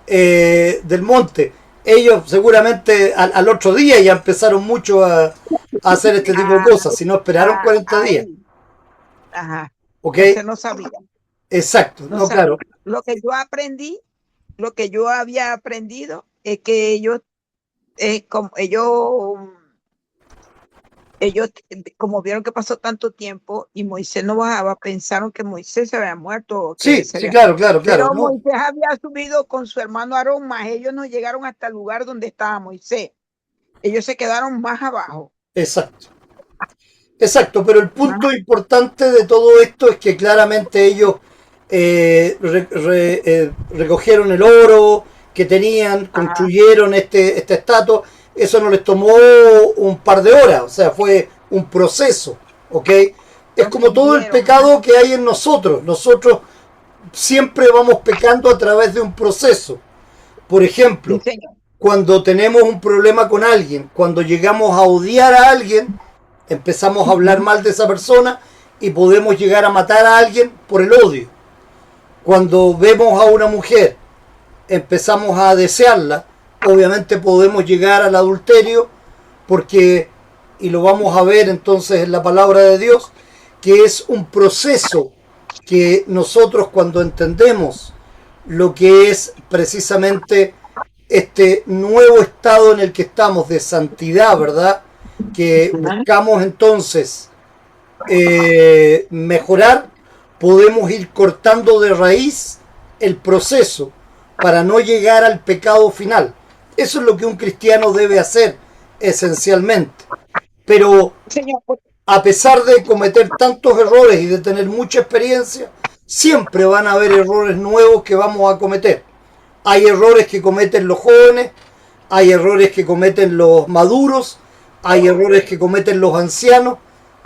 del monte. Ellos seguramente al otro día ya empezaron mucho a hacer este tipo de cosas, si no esperaron 40 días. Ajá. ¿Ok? Entonces no sabía. Exacto, no, claro. Lo que yo aprendí, lo que yo había aprendido es que ellos, como vieron que pasó tanto tiempo y Moisés no bajaba, pensaron que Moisés se había muerto. Sí, claro. Pero ¿no? Moisés había subido con su hermano Aarón, más ellos no llegaron hasta el lugar donde estaba Moisés. Ellos se quedaron más abajo. Exacto, pero el punto importante de todo esto es que claramente ellos recogieron el oro que tenían, construyeron esta estatua. Eso no les tomó un par de horas, o sea, fue un proceso, ¿ok? Es como todo el pecado que hay en nosotros. Nosotros siempre vamos pecando a través de un proceso. Por ejemplo, cuando tenemos un problema con alguien, cuando llegamos a odiar a alguien, empezamos a hablar mal de esa persona y podemos llegar a matar a alguien por el odio. Cuando vemos a una mujer, empezamos a desearla, obviamente podemos llegar al adulterio porque, y lo vamos a ver entonces en la palabra de Dios, que es un proceso que nosotros cuando entendemos lo que es precisamente este nuevo estado en el que estamos de santidad, ¿verdad? Que buscamos entonces mejorar, podemos ir cortando de raíz el proceso para no llegar al pecado final. Eso es lo que un cristiano debe hacer esencialmente. Pero a pesar de cometer tantos errores y de tener mucha experiencia, siempre van a haber errores nuevos que vamos a cometer. Hay errores que cometen los jóvenes, hay errores que cometen los maduros, hay errores que cometen los ancianos.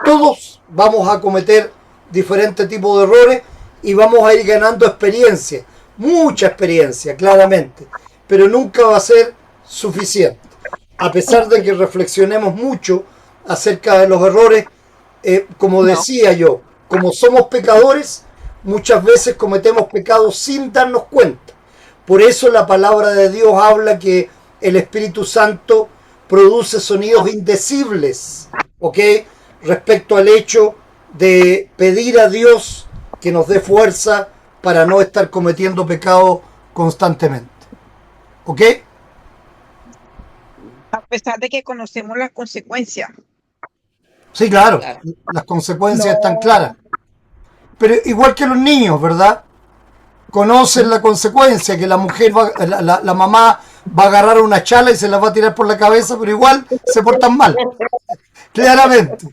Todos vamos a cometer diferentes tipos de errores y vamos a ir ganando experiencia, mucha experiencia, claramente, pero nunca va a ser suficiente. A pesar de que reflexionemos mucho acerca de los errores, como decía yo, como somos pecadores, muchas veces cometemos pecados sin darnos cuenta. Por eso la palabra de Dios habla que el Espíritu Santo produce sonidos indecibles, ¿ok? Respecto al hecho de pedir a Dios que nos dé fuerza para no estar cometiendo pecado constantemente. ¿Ok? A pesar de que conocemos las consecuencias. Sí, claro, Claro. las consecuencias están claras. Pero igual que los niños, ¿verdad? Conocen la consecuencia, que la mujer va, la mamá va a agarrar una chala y se la va a tirar por la cabeza, pero igual se portan mal. Claramente,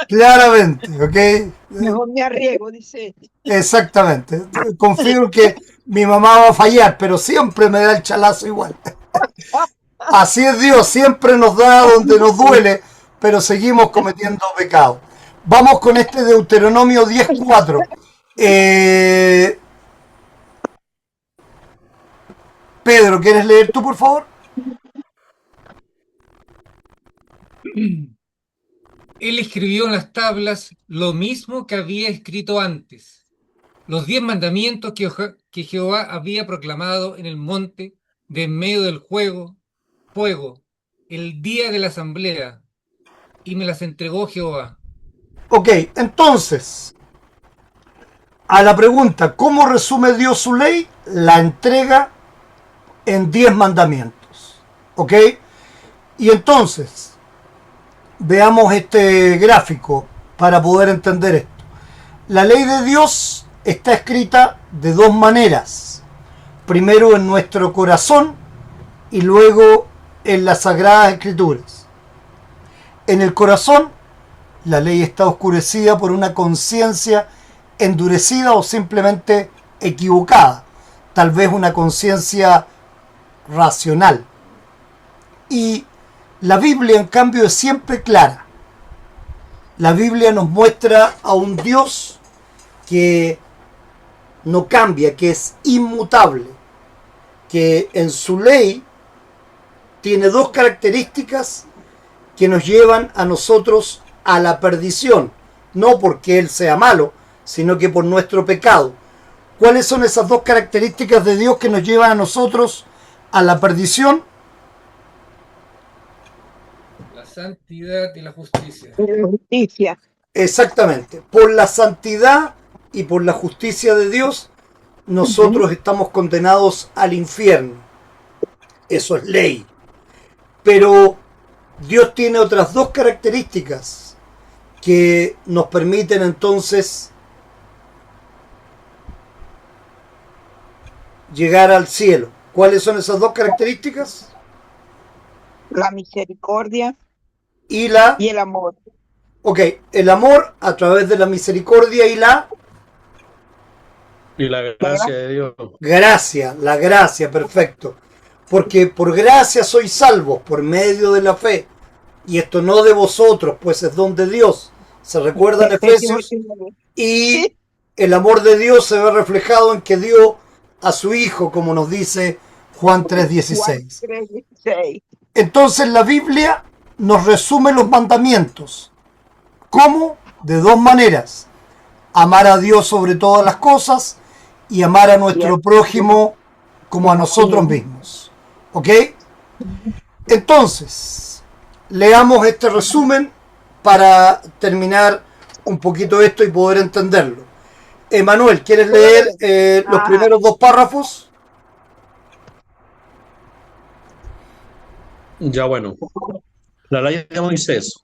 claramente, ¿ok? Mejor me arriesgo, dice. Exactamente. Confío en que mi mamá va a fallar, pero siempre me da el chalazo igual. Así es Dios, siempre nos da donde nos duele, pero seguimos cometiendo pecados. Vamos con este Deuteronomio 10:4. Pedro, ¿quieres leer tú, por favor? Él escribió en las tablas lo mismo que había escrito antes, los 10 mandamientos que Jehová había proclamado en el monte de en medio del fuego, el día de la asamblea, y me las entregó Jehová. Ok, entonces, a la pregunta, ¿cómo resume Dios su ley? La entrega en 10 mandamientos. ¿Ok? Y entonces, veamos este gráfico para poder entender esto. La ley de Dios está escrita de dos maneras. Primero en nuestro corazón y luego en las Sagradas Escrituras. En el corazón, la ley está oscurecida por una conciencia endurecida o simplemente equivocada. Tal vez una conciencia racional. Y la Biblia, en cambio, es siempre clara. La Biblia nos muestra a un Dios que no cambia, que es inmutable, que en su ley tiene dos características que nos llevan a nosotros a la perdición, no porque Él sea malo, sino que por nuestro pecado. ¿Cuáles son esas dos características de Dios que nos llevan a nosotros a la perdición? La santidad y la justicia. La justicia. Exactamente. Por la santidad y por la justicia de Dios, nosotros estamos condenados al infierno. Eso es ley. Pero Dios tiene otras dos características que nos permiten entonces llegar al cielo. ¿Cuáles son esas dos características? La misericordia Y el amor. Ok, el amor a través de la misericordia y la gracia de Dios. gracia, la gracia, perfecto. Porque por gracia sois salvos por medio de la fe. Y esto no de vosotros, pues es don de Dios. Se recuerda en Efesios. Y el amor de Dios se ve reflejado en que dio a su Hijo, como nos dice Juan 3:16. 3:16. Entonces la Biblia nos resume los mandamientos. ¿Cómo? De dos maneras. Amar a Dios sobre todas las cosas y amar a nuestro prójimo como a nosotros mismos. ¿Ok? Entonces, leamos este resumen para terminar un poquito esto y poder entenderlo. Emanuel, ¿quieres leer los primeros dos párrafos? Ya bueno. La ley de Moisés.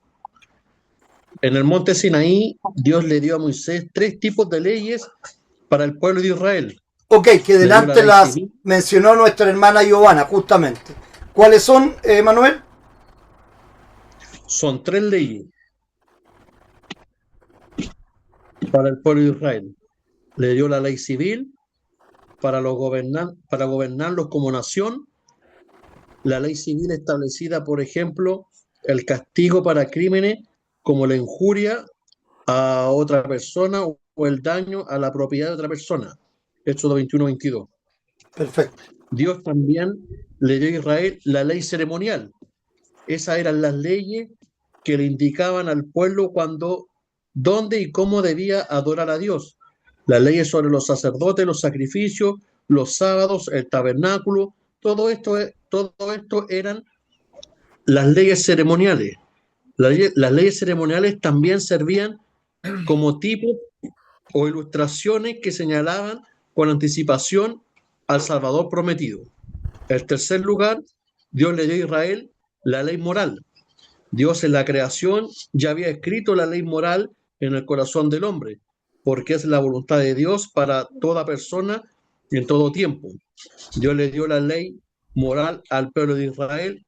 En el monte Sinaí, Dios le dio a Moisés 3 tipos de leyes para el pueblo de Israel. Ok, que delante las mencionó nuestra hermana Giovanna, justamente. ¿Cuáles son, Emanuel? Son 3 leyes para el pueblo de Israel. Le dio la ley civil para gobernarlos como nación. La ley civil establecida, por ejemplo, el castigo para crímenes como la injuria a otra persona o el daño a la propiedad de otra persona. Éxodo 21-22. Perfecto. Dios también le dio a Israel la ley ceremonial. Esas eran las leyes que le indicaban al pueblo dónde y cómo debía adorar a Dios. Las leyes sobre los sacerdotes, los sacrificios, los sábados, el tabernáculo, todo esto eran las leyes ceremoniales. Las leyes ceremoniales también servían como tipos o ilustraciones que señalaban con anticipación al Salvador prometido. En tercer lugar, Dios le dio a Israel la ley moral. Dios en la creación ya había escrito la ley moral en el corazón del hombre, porque es la voluntad de Dios para toda persona y en todo tiempo. Dios le dio la ley moral al pueblo de Israel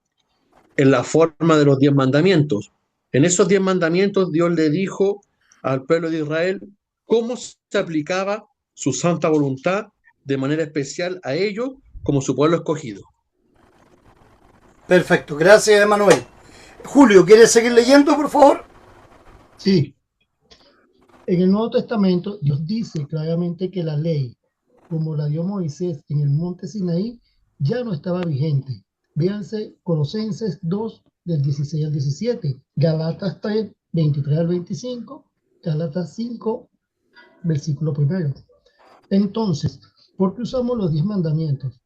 en la forma de los 10 mandamientos. En esos 10 mandamientos Dios le dijo al pueblo de Israel cómo se aplicaba su santa voluntad de manera especial a ellos como su pueblo escogido. Perfecto, gracias Emanuel. Julio, ¿quieres seguir leyendo, por favor? Sí. En el Nuevo Testamento, Dios dice claramente que la ley, como la dio Moisés en el monte Sinaí, ya no estaba vigente. Véanse Colosenses 2, del 16 al 17, Galatas 3, 23 al 25, Galatas 5, versículo 1. Entonces, ¿por qué usamos los 10 mandamientos?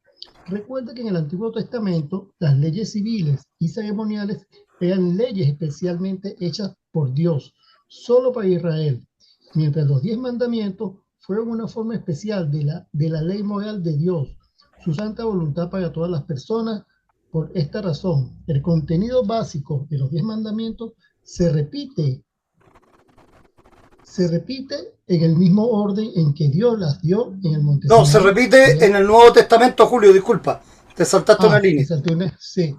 Recuerda que en el Antiguo Testamento las leyes civiles y ceremoniales eran leyes especialmente hechas por Dios, solo para Israel, mientras los 10 mandamientos fueron una forma especial de la ley moral de Dios, su santa voluntad para todas las personas. Por esta razón, el contenido básico de los 10 mandamientos se repite en el mismo orden en que Dios las dio en el monte No, Sinaí. se repite en el Nuevo Testamento, Julio, disculpa, te saltaste una línea. Sí.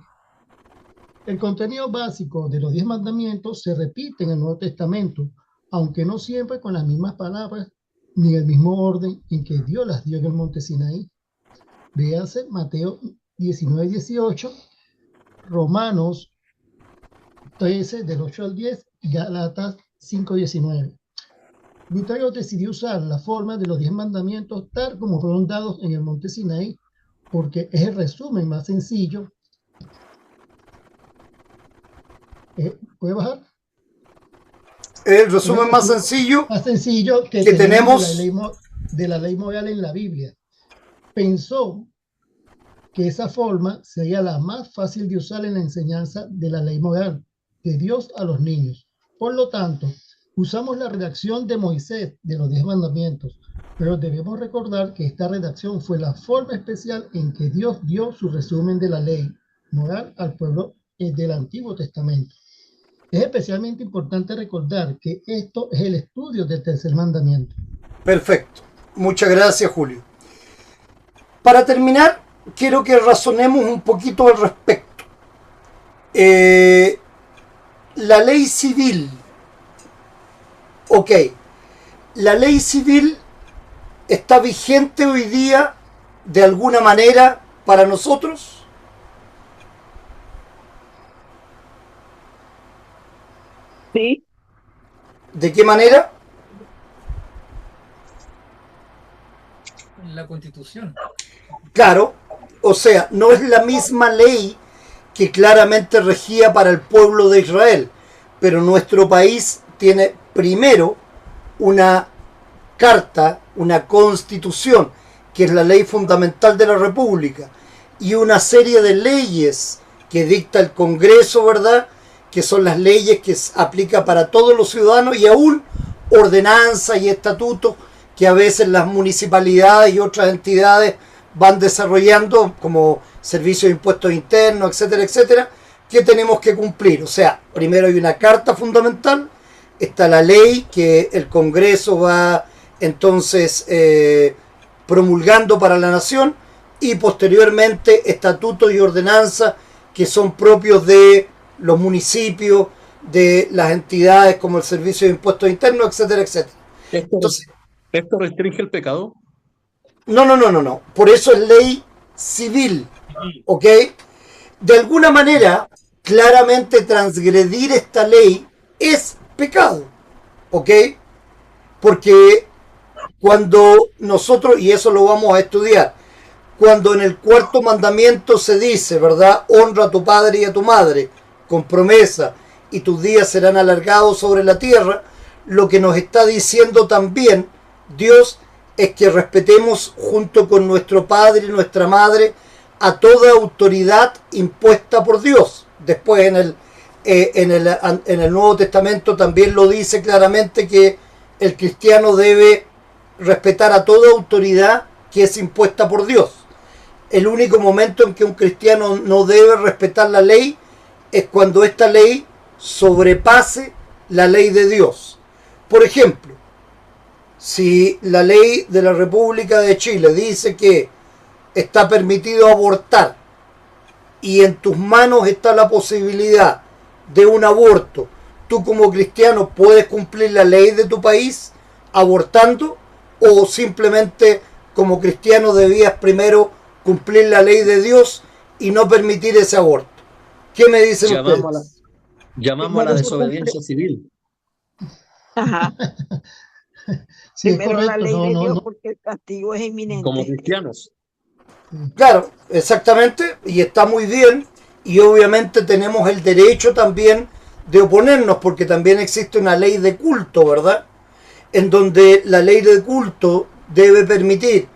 El contenido básico de los 10 mandamientos se repite en el Nuevo Testamento, aunque no siempre con las mismas palabras ni el mismo orden en que Dios las dio en el monte Sinaí. Véase Mateo 19-18, Romanos 13, del 8 al 10, Gálatas 5-19. Lutero decidió usar la forma de los 10 mandamientos tal como fueron dados en el monte Sinaí, porque es el resumen más sencillo. ¿Puede bajar? El resumen más sencillo que tenemos de la ley moral en la Biblia. Pensó que esa forma sería la más fácil de usar en la enseñanza de la ley moral de Dios a los niños. Por lo tanto, usamos la redacción de Moisés de los 10 mandamientos, pero debemos recordar que esta redacción fue la forma especial en que Dios dio su resumen de la ley moral al pueblo del Antiguo Testamento. Es especialmente importante recordar que esto es el estudio del tercer mandamiento. Perfecto. Muchas gracias, Julio. Para terminar, quiero que razonemos un poquito al respecto. La ley civil. Ok. La ley civil está vigente hoy día de alguna manera para nosotros. Sí. ¿De qué manera? La Constitución. Claro, o sea, no es la misma ley que claramente regía para el pueblo de Israel, pero nuestro país tiene primero una carta, una constitución, que es la ley fundamental de la República, y una serie de leyes que dicta el Congreso, ¿verdad?, que son las leyes que se aplica para todos los ciudadanos, y aún ordenanzas y estatutos que a veces las municipalidades y otras entidades van desarrollando, como servicios de impuestos internos, etcétera, etcétera, que tenemos que cumplir. O sea, primero hay una carta fundamental, está la ley que el Congreso va entonces promulgando para la nación, y posteriormente estatutos y ordenanzas que son propios de los municipios, de las entidades como el Servicio de Impuestos Internos, etcétera, etcétera. Entonces, ¿esto restringe el pecado? No. Por eso es ley civil, ¿ok? De alguna manera, claramente transgredir esta ley es pecado, ¿ok? Porque cuando nosotros, y eso lo vamos a estudiar, cuando en el 4º mandamiento se dice, ¿verdad?, honra a tu padre y a tu madre, con promesa, y tus días serán alargados sobre la tierra, lo que nos está diciendo también Dios es que respetemos junto con nuestro padre y nuestra madre a toda autoridad impuesta por Dios. Después en el Nuevo Testamento también lo dice claramente que el cristiano debe respetar a toda autoridad que es impuesta por Dios. el único momento en que un cristiano no debe respetar la ley es cuando esta ley sobrepase la ley de Dios. Por ejemplo, si la ley de la República de Chile dice que está permitido abortar y en tus manos está la posibilidad de un aborto, tú como cristiano puedes cumplir la ley de tu país abortando, o simplemente como cristiano debías primero cumplir la ley de Dios y no permitir ese aborto. ¿Qué me dicen ustedes? Llamamos a la desobediencia civil. Ajá. Sí, es Primero la correcto. ley No, de no, Dios no. porque el castigo es inminente. Como cristianos. Claro, exactamente, y está muy bien, y obviamente tenemos el derecho también de oponernos, porque también existe una ley de culto, ¿verdad? En donde la ley de culto debe permitir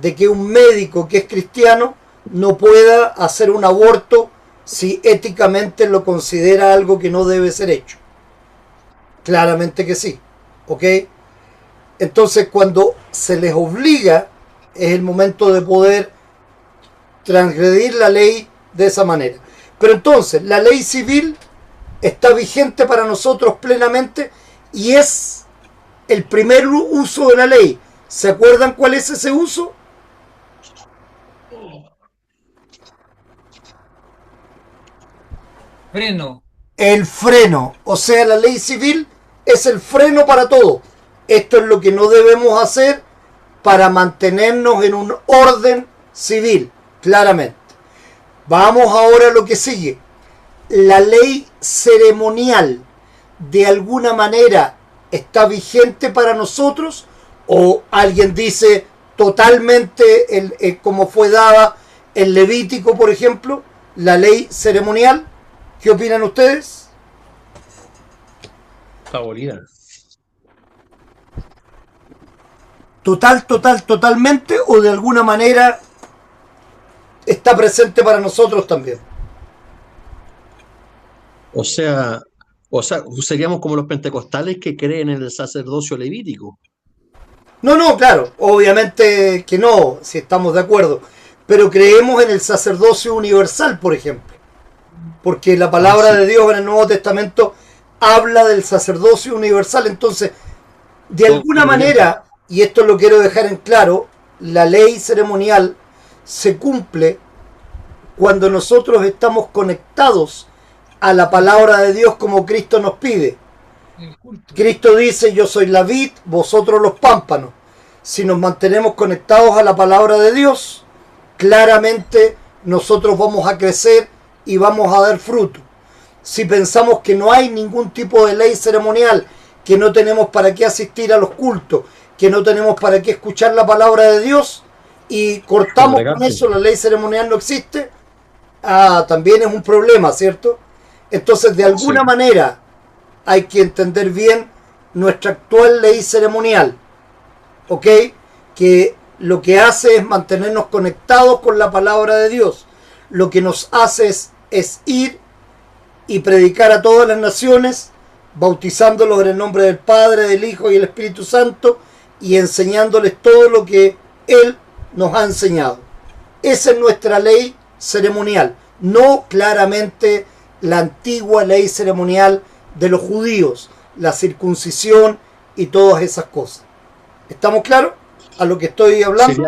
de que un médico que es cristiano no pueda hacer un aborto si éticamente lo considera algo que no debe ser hecho. Claramente que sí, ¿ok? Entonces cuando se les obliga es el momento de poder transgredir la ley de esa manera. Pero entonces la ley civil está vigente para nosotros plenamente y es el primer uso de la ley. ¿Se acuerdan cuál es ese uso? Freno. El freno. O sea, la ley civil es el freno para todo. Esto es lo que no debemos hacer para mantenernos en un orden civil, claramente. Vamos ahora a lo que sigue. La ley ceremonial, de alguna manera, está vigente para nosotros, o alguien dice totalmente como fue dada en Levítico, por ejemplo, la ley ceremonial. ¿Qué opinan ustedes? Abolida. Totalmente, o de alguna manera está presente para nosotros también. O sea, seríamos como los pentecostales que creen en el sacerdocio levítico. No, claro, obviamente que no, si estamos de acuerdo, pero creemos en el sacerdocio universal, por ejemplo, porque la palabra de Dios en el Nuevo Testamento habla del sacerdocio universal. Entonces, de alguna manera, y esto lo quiero dejar en claro, la ley ceremonial se cumple cuando nosotros estamos conectados a la palabra de Dios como Cristo nos pide. Cristo dice: yo soy la vid, vosotros los pámpanos. Si nos mantenemos conectados a la palabra de Dios, claramente nosotros vamos a crecer y vamos a dar fruto. Si pensamos que no hay ningún tipo de ley ceremonial, que no tenemos para qué asistir a los cultos, que no tenemos para qué escuchar la palabra de Dios, y cortamos con eso, la ley ceremonial no existe, también es un problema, ¿cierto? Entonces, de alguna manera, hay que entender bien nuestra actual ley ceremonial, ¿ok? Que lo que hace es mantenernos conectados con la palabra de Dios. Lo que nos hace es ir y predicar a todas las naciones, bautizándolos en el nombre del Padre, del Hijo y del Espíritu Santo, y enseñándoles todo lo que Él nos ha enseñado. Esa es nuestra ley ceremonial, no claramente la antigua ley ceremonial de los judíos, la circuncisión y todas esas cosas. ¿Estamos claros a lo que estoy hablando?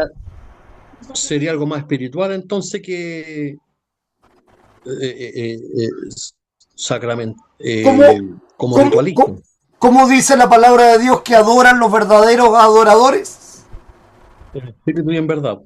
Sería algo más espiritual entonces que sacramento, como ritualista. ¿Cómo dice la palabra de Dios que adoran los verdaderos adoradores? En espíritu y en verdad.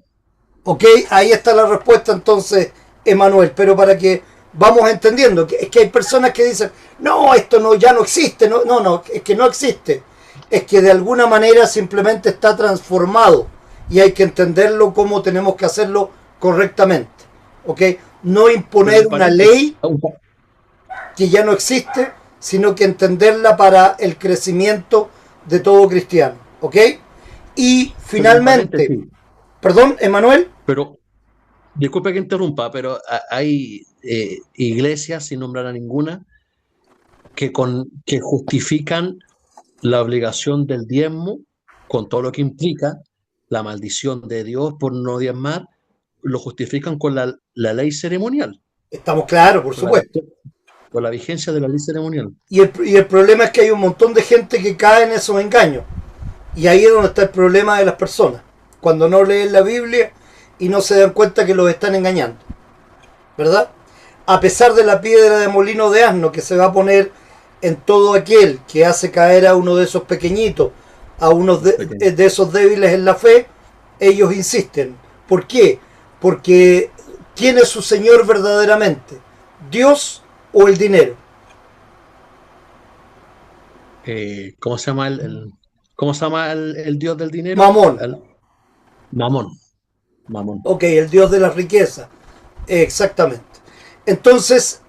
Ok, ahí está la respuesta entonces, Emanuel, pero para que vamos entendiendo, es que hay personas que dicen, no, esto no, ya no existe, no, es que no existe, es que de alguna manera simplemente está transformado y hay que entenderlo como tenemos que hacerlo correctamente, ok, no imponer una ley que ya no existe, sino que entenderla para el crecimiento de todo cristiano, ok, y finalmente, perdón, Emanuel. Pero, disculpe que interrumpa, pero hay iglesias, sin nombrar a ninguna, que justifican la obligación del diezmo con todo lo que implica, la maldición de Dios por no diezmar, lo justifican con la ley ceremonial, Estamos claros, por con la, supuesto. con la vigencia de la ley ceremonial. Y el problema es que hay un montón de gente que cae en esos engaños. Y ahí es donde está el problema de las personas. Cuando no leen la Biblia y no se dan cuenta que los están engañando. ¿Verdad? A pesar de la piedra de molino de asno que se va a poner en todo aquel que hace caer a uno de esos pequeñitos, a uno de esos débiles en la fe, ellos insisten. ¿Por qué? Porque ¿quién es su Señor verdaderamente? ¿Dios o el dinero? ¿Cómo se llama cómo se llama el dios del dinero? Mamón. Mamón. Mamón. Ok, el Dios de la riqueza. Exactamente. Entonces,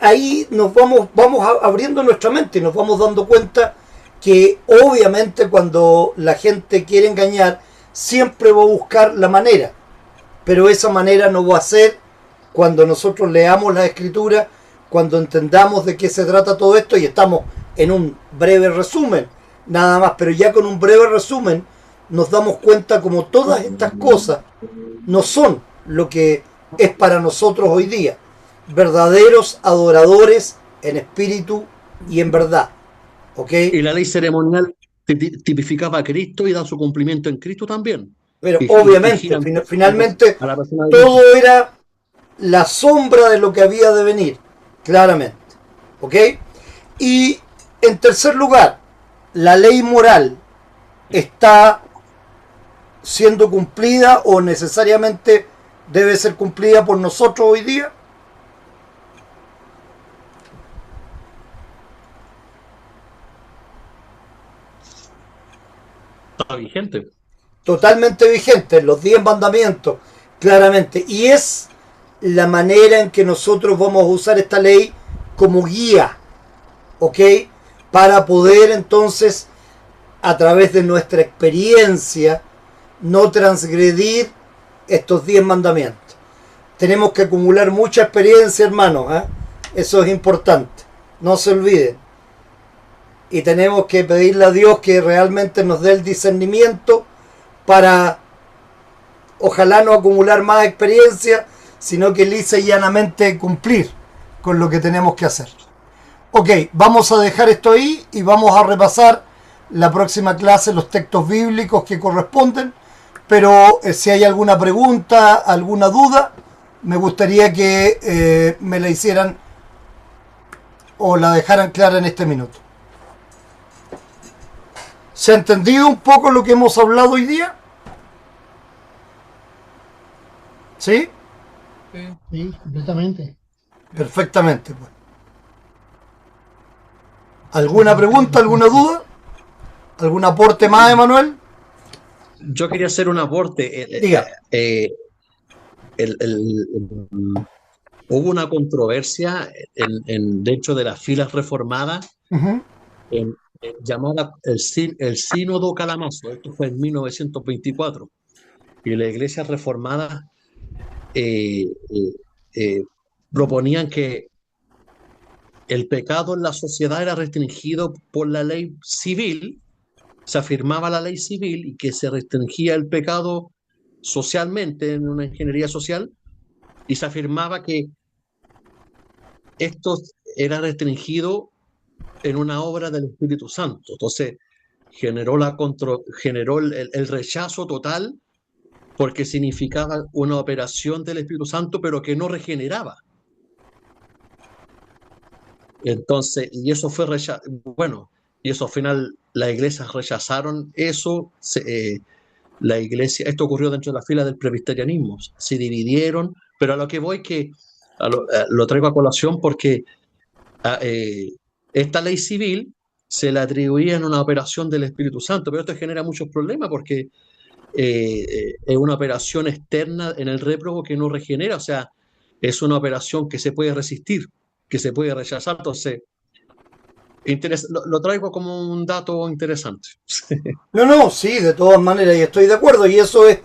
ahí vamos abriendo nuestra mente y nos vamos dando cuenta que obviamente cuando la gente quiere engañar, siempre va a buscar la manera. Pero esa manera no va a ser cuando nosotros leamos la Escritura, cuando entendamos de qué se trata todo esto, y estamos en un breve resumen, nada más, pero ya con un breve resumen nos damos cuenta como todas estas cosas no son lo que es para nosotros hoy día, verdaderos adoradores en espíritu y en verdad. ¿Ok? Y la ley ceremonial tipificaba a Cristo y da su cumplimiento en Cristo también. Pero Y obviamente, finalmente, a la persona de todo era la sombra de lo que había de venir, claramente. ¿Ok? Y en tercer lugar, la ley moral está siendo cumplida o necesariamente debe ser cumplida por nosotros hoy día. está vigente. Totalmente vigente, los 10 mandamientos, claramente. Y es la manera en que nosotros vamos a usar esta ley como guía, ¿ok? Para poder entonces, a través de nuestra experiencia, no transgredir estos 10 mandamientos. Tenemos que acumular mucha experiencia, hermanos, ¿eh? Eso es importante, no se olviden. Y tenemos que pedirle a Dios que realmente nos dé el discernimiento para, ojalá no acumular más experiencia, sino que lisa y llanamente cumplir con lo que tenemos que hacer. Ok, vamos a dejar esto ahí y vamos a repasar la próxima clase los textos bíblicos que corresponden, pero si hay alguna pregunta, alguna duda, me gustaría que me la hicieran o la dejaran clara en este minuto. ¿Se ha entendido un poco lo que hemos hablado hoy día? ¿Sí? Sí, completamente. Perfectamente. Pues. ¿Alguna pregunta, alguna duda? ¿Algún aporte más, Emanuel? Yo quería hacer un aporte. Diga. Hubo una controversia dentro de las filas reformadas llamada el Sínodo Calamazo. Esto fue en 1924. Y la Iglesia reformada proponían que el pecado en la sociedad era restringido por la ley civil, se afirmaba la ley civil y que se restringía el pecado socialmente en una ingeniería social, y se afirmaba que esto era restringido en una obra del Espíritu Santo. Entonces generó el rechazo total, porque significaba una operación del Espíritu Santo, pero que no regeneraba. Entonces, y eso fue bueno, y eso al final las iglesias rechazaron eso. La iglesia, esto ocurrió dentro de la fila del presbiterianismo, se dividieron, pero a lo que voy que lo traigo a colación porque esta ley civil se le atribuía en una operación del Espíritu Santo, pero esto genera muchos problemas porque es una operación externa en el réprobo que no regenera, o sea, es una operación que se puede resistir, que se puede rechazar. Entonces, lo traigo como un dato interesante. No, sí, de todas maneras, y estoy de acuerdo, y eso es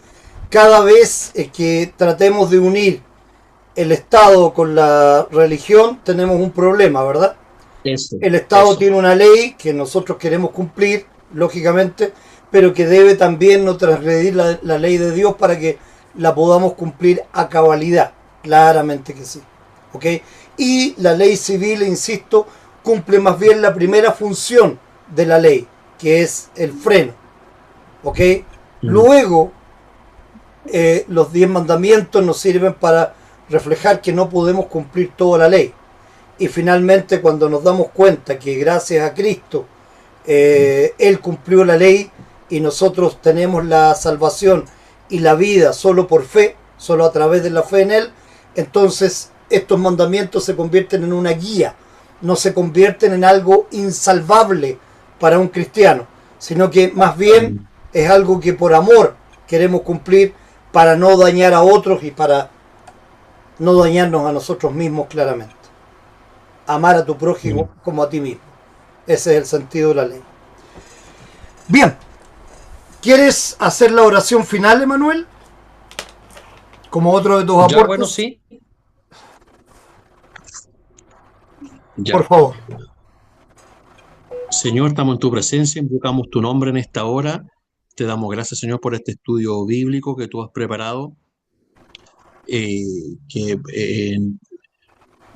cada vez que tratemos de unir el Estado con la religión, tenemos un problema, ¿verdad? El Estado tiene una ley que nosotros queremos cumplir, lógicamente, pero que debe también no transgredir la ley de Dios para que la podamos cumplir a cabalidad. Claramente que sí. ¿Ok? Y la ley civil, insisto, cumple más bien la primera función de la ley, que es el freno. ¿Ok? Luego, los 10 mandamientos nos sirven para reflejar que no podemos cumplir toda la ley. Y finalmente, cuando nos damos cuenta que gracias a Cristo Él cumplió la ley y nosotros tenemos la salvación y la vida solo por fe, solo a través de la fe en Él, entonces estos mandamientos se convierten en una guía, no se convierten en algo insalvable para un cristiano, sino que más bien es algo que por amor queremos cumplir para no dañar a otros y para no dañarnos a nosotros mismos claramente. Amar a tu prójimo como a ti mismo. Ese es el sentido de la ley. Bien. ¿Quieres hacer la oración final, Emanuel? Como otro de tus aportes. Bueno, sí. Ya. Por favor. Señor, estamos en tu presencia, invocamos tu nombre en esta hora. Te damos gracias, Señor, por este estudio bíblico que tú has preparado.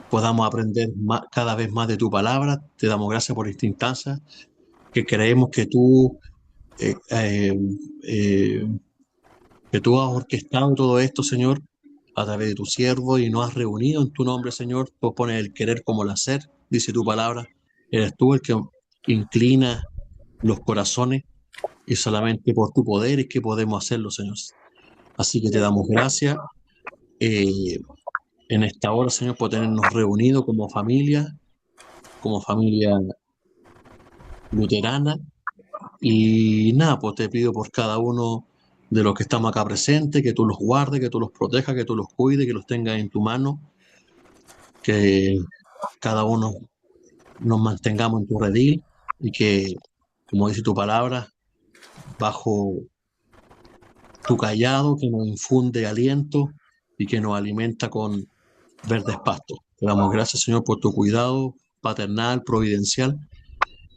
Podamos aprender cada vez más de tu palabra. Te damos gracias por esta instancia, que creemos que tú has orquestado todo esto, Señor, a través de tu siervo, y nos has reunido en tu nombre, Señor. Tú pones el querer como el hacer, dice tu palabra. Eres tú el que inclina los corazones, y solamente por tu poder es que podemos hacerlo, Señor. Así que te damos gracias en esta hora, Señor, por tenernos reunidos como familia luterana. Y nada, pues te pido por cada uno de los que estamos acá presentes, que tú los guardes, que tú los protejas, que tú los cuides, que los tengas en tu mano, que cada uno nos mantengamos en tu redil y que, como dice tu palabra, bajo tu callado, que nos infunde aliento y que nos alimenta con verdes pastos. Te damos gracias, Señor, por tu cuidado paternal, providencial,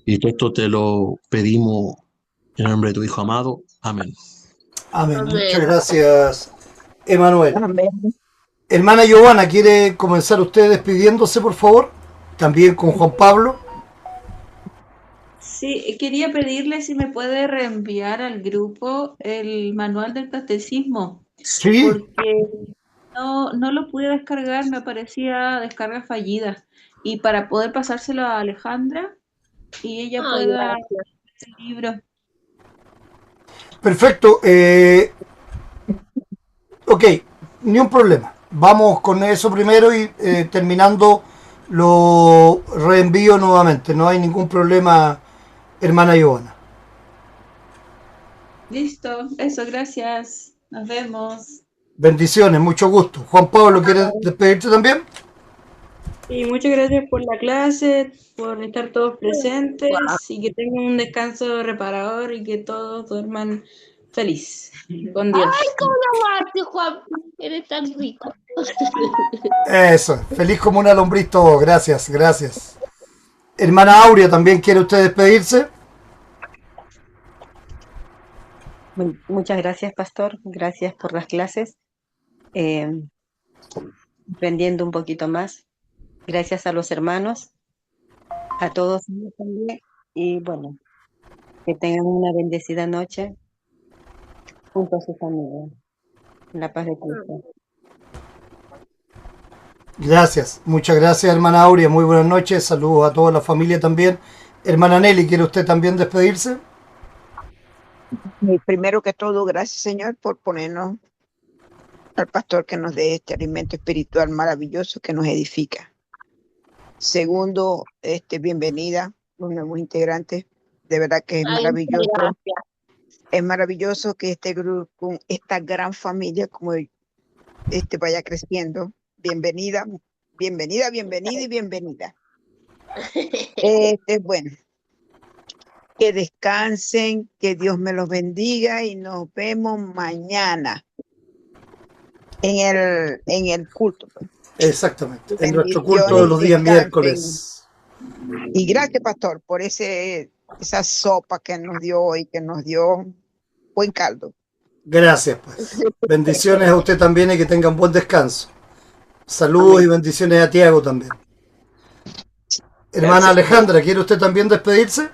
y todo esto te lo pedimos en el nombre de tu Hijo amado. Amén. Amén. Muchas gracias, Emanuel. Hermana Giovanna, ¿quiere comenzar usted despidiéndose, por favor? También con Juan Pablo. Sí, quería pedirle si me puede reenviar al grupo el manual del catecismo. Sí. Porque no lo pude descargar, me aparecía descarga fallida. Y para poder pasárselo a Alejandra y ella pueda leer el libro. Perfecto. Ok, ni un problema. Vamos con eso primero y terminando lo reenvío nuevamente. No hay ningún problema, hermana Giovanna. Listo, eso, gracias. Nos vemos. Bendiciones, mucho gusto. Juan Pablo, ¿quieres despedirte también? Y muchas gracias por la clase, por estar todos presentes y que tengan un descanso reparador y que todos duerman feliz. Con Dios. Ay, cómo lo amaste, Juan. Eres tan rico. Eso, feliz como una lombriz todo. Gracias, gracias. Hermana Aurea, ¿también quiere usted despedirse? Muchas gracias, pastor. Gracias por las clases. Aprendiendo un poquito más. Gracias a los hermanos, a todos también. Y bueno, que tengan una bendecida noche junto a su familia. En la paz de Cristo. Gracias, muchas gracias, hermana Aurea. Muy buenas noches. Saludos a toda la familia también. Hermana Nelly, ¿quiere usted también despedirse? Primero que todo, gracias, Señor, por ponernos al pastor que nos dé este alimento espiritual maravilloso que nos edifica. Segundo, bienvenida, los nuevos integrantes. De verdad que es maravilloso. Es maravilloso que este grupo, esta gran familia, como vaya creciendo. Bienvenida, bienvenida, bienvenida y bienvenida. Bueno, que descansen, que Dios me los bendiga y nos vemos mañana en el culto. Exactamente, en nuestro culto de los días miércoles. Y gracias, pastor, por esa sopa que nos dio hoy, que nos dio buen caldo. Gracias, pues. Bendiciones a usted también y que tengan buen descanso. Saludos Amén. y bendiciones a Tiago también. Hermana Gracias. Alejandra, ¿quiere usted también despedirse?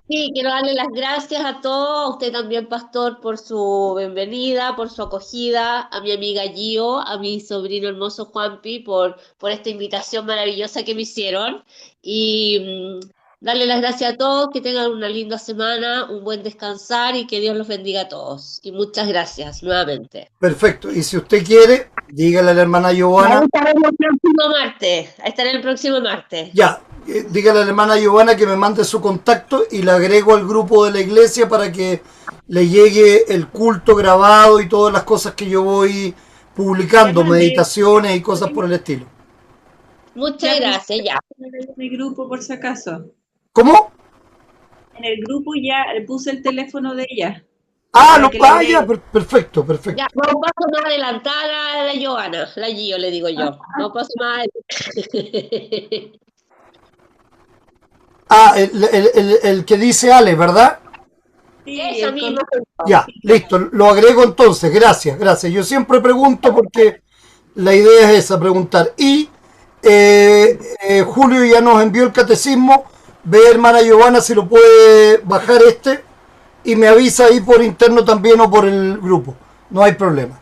Sí, quiero darle las gracias a todos, a usted también, pastor, por su bienvenida, por su acogida, a mi amiga Gio, a mi sobrino hermoso Juanpi, por esta invitación maravillosa que me hicieron. Y darle las gracias a todos, que tengan una linda semana, un buen descansar y que Dios los bendiga a todos. Y muchas gracias nuevamente. Perfecto. Y si usted quiere, dígale a la hermana Giovanna. Ahí estaré el próximo martes. Ahí estaré el próximo martes. Ya, dígale a la hermana Giovanna que me mande su contacto y la agrego al grupo de la iglesia para que le llegue el culto grabado y todas las cosas que yo voy publicando, meditaciones y cosas por el estilo. Muchas gracias, ya. En el grupo, por si acaso. ¿Cómo? En el grupo ya le puse el teléfono de ella. Ah, Para no, que le vaya, agregue. perfecto, perfecto. Ya, no paso más adelantada a la Giovanna, la Gio le digo yo. No paso más adelantada. Ah, el que dice Ale, ¿verdad? Sí, Esa misma. Ya, listo, lo agrego entonces, gracias, gracias. Yo siempre pregunto porque la idea es esa, preguntar. Y Julio ya nos envió el catecismo, ve hermana Giovanna si lo puede bajar y me avisa ahí por interno también o por el grupo, no hay problema.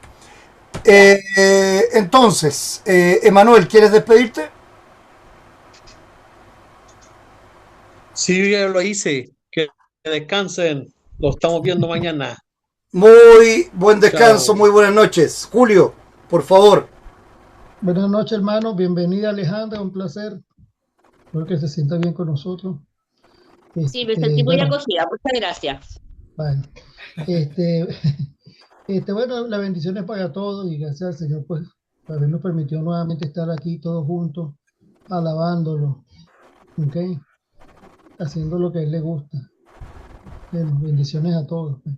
Entonces, Emanuel, ¿quieres despedirte? Sí, ya lo hice. Que descansen. Lo estamos viendo mañana. Muy buen descanso, Chao. muy buenas noches. Julio, por favor. Buenas noches, hermano. Bienvenida, Alejandra. Un placer. Espero que se sienta bien con nosotros. Sí, me sentí muy Bueno, acogida, muchas gracias. bueno. Bueno, la bendición es para todos y gracias al Señor, pues, por habernos permitido nuevamente estar aquí todos juntos, alabándolo, ¿ok? Haciendo lo que a Él le gusta. Bueno, bendiciones a todos, pues.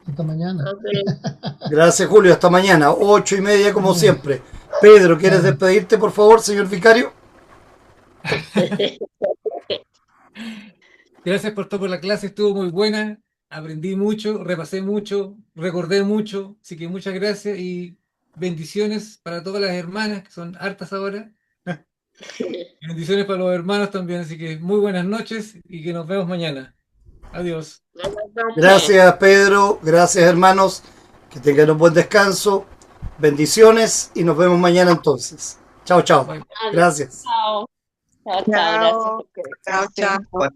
Hasta mañana. Gracias, Julio. Hasta mañana, 8:30 como siempre. Pedro, ¿quieres despedirte, por favor, señor vicario? Gracias por todo por la clase, estuvo muy buena, aprendí mucho, repasé mucho, recordé mucho, así que muchas gracias y bendiciones para todas las hermanas, que son hartas ahora. Y bendiciones para los hermanos también, así que muy buenas noches y que nos vemos mañana. Adiós. Gracias, Pedro. Gracias, hermanos. Que tengan un buen descanso. Bendiciones y nos vemos mañana entonces. Chao, chao. Gracias. Chao. Chao, chao, gracias. Chao, chao.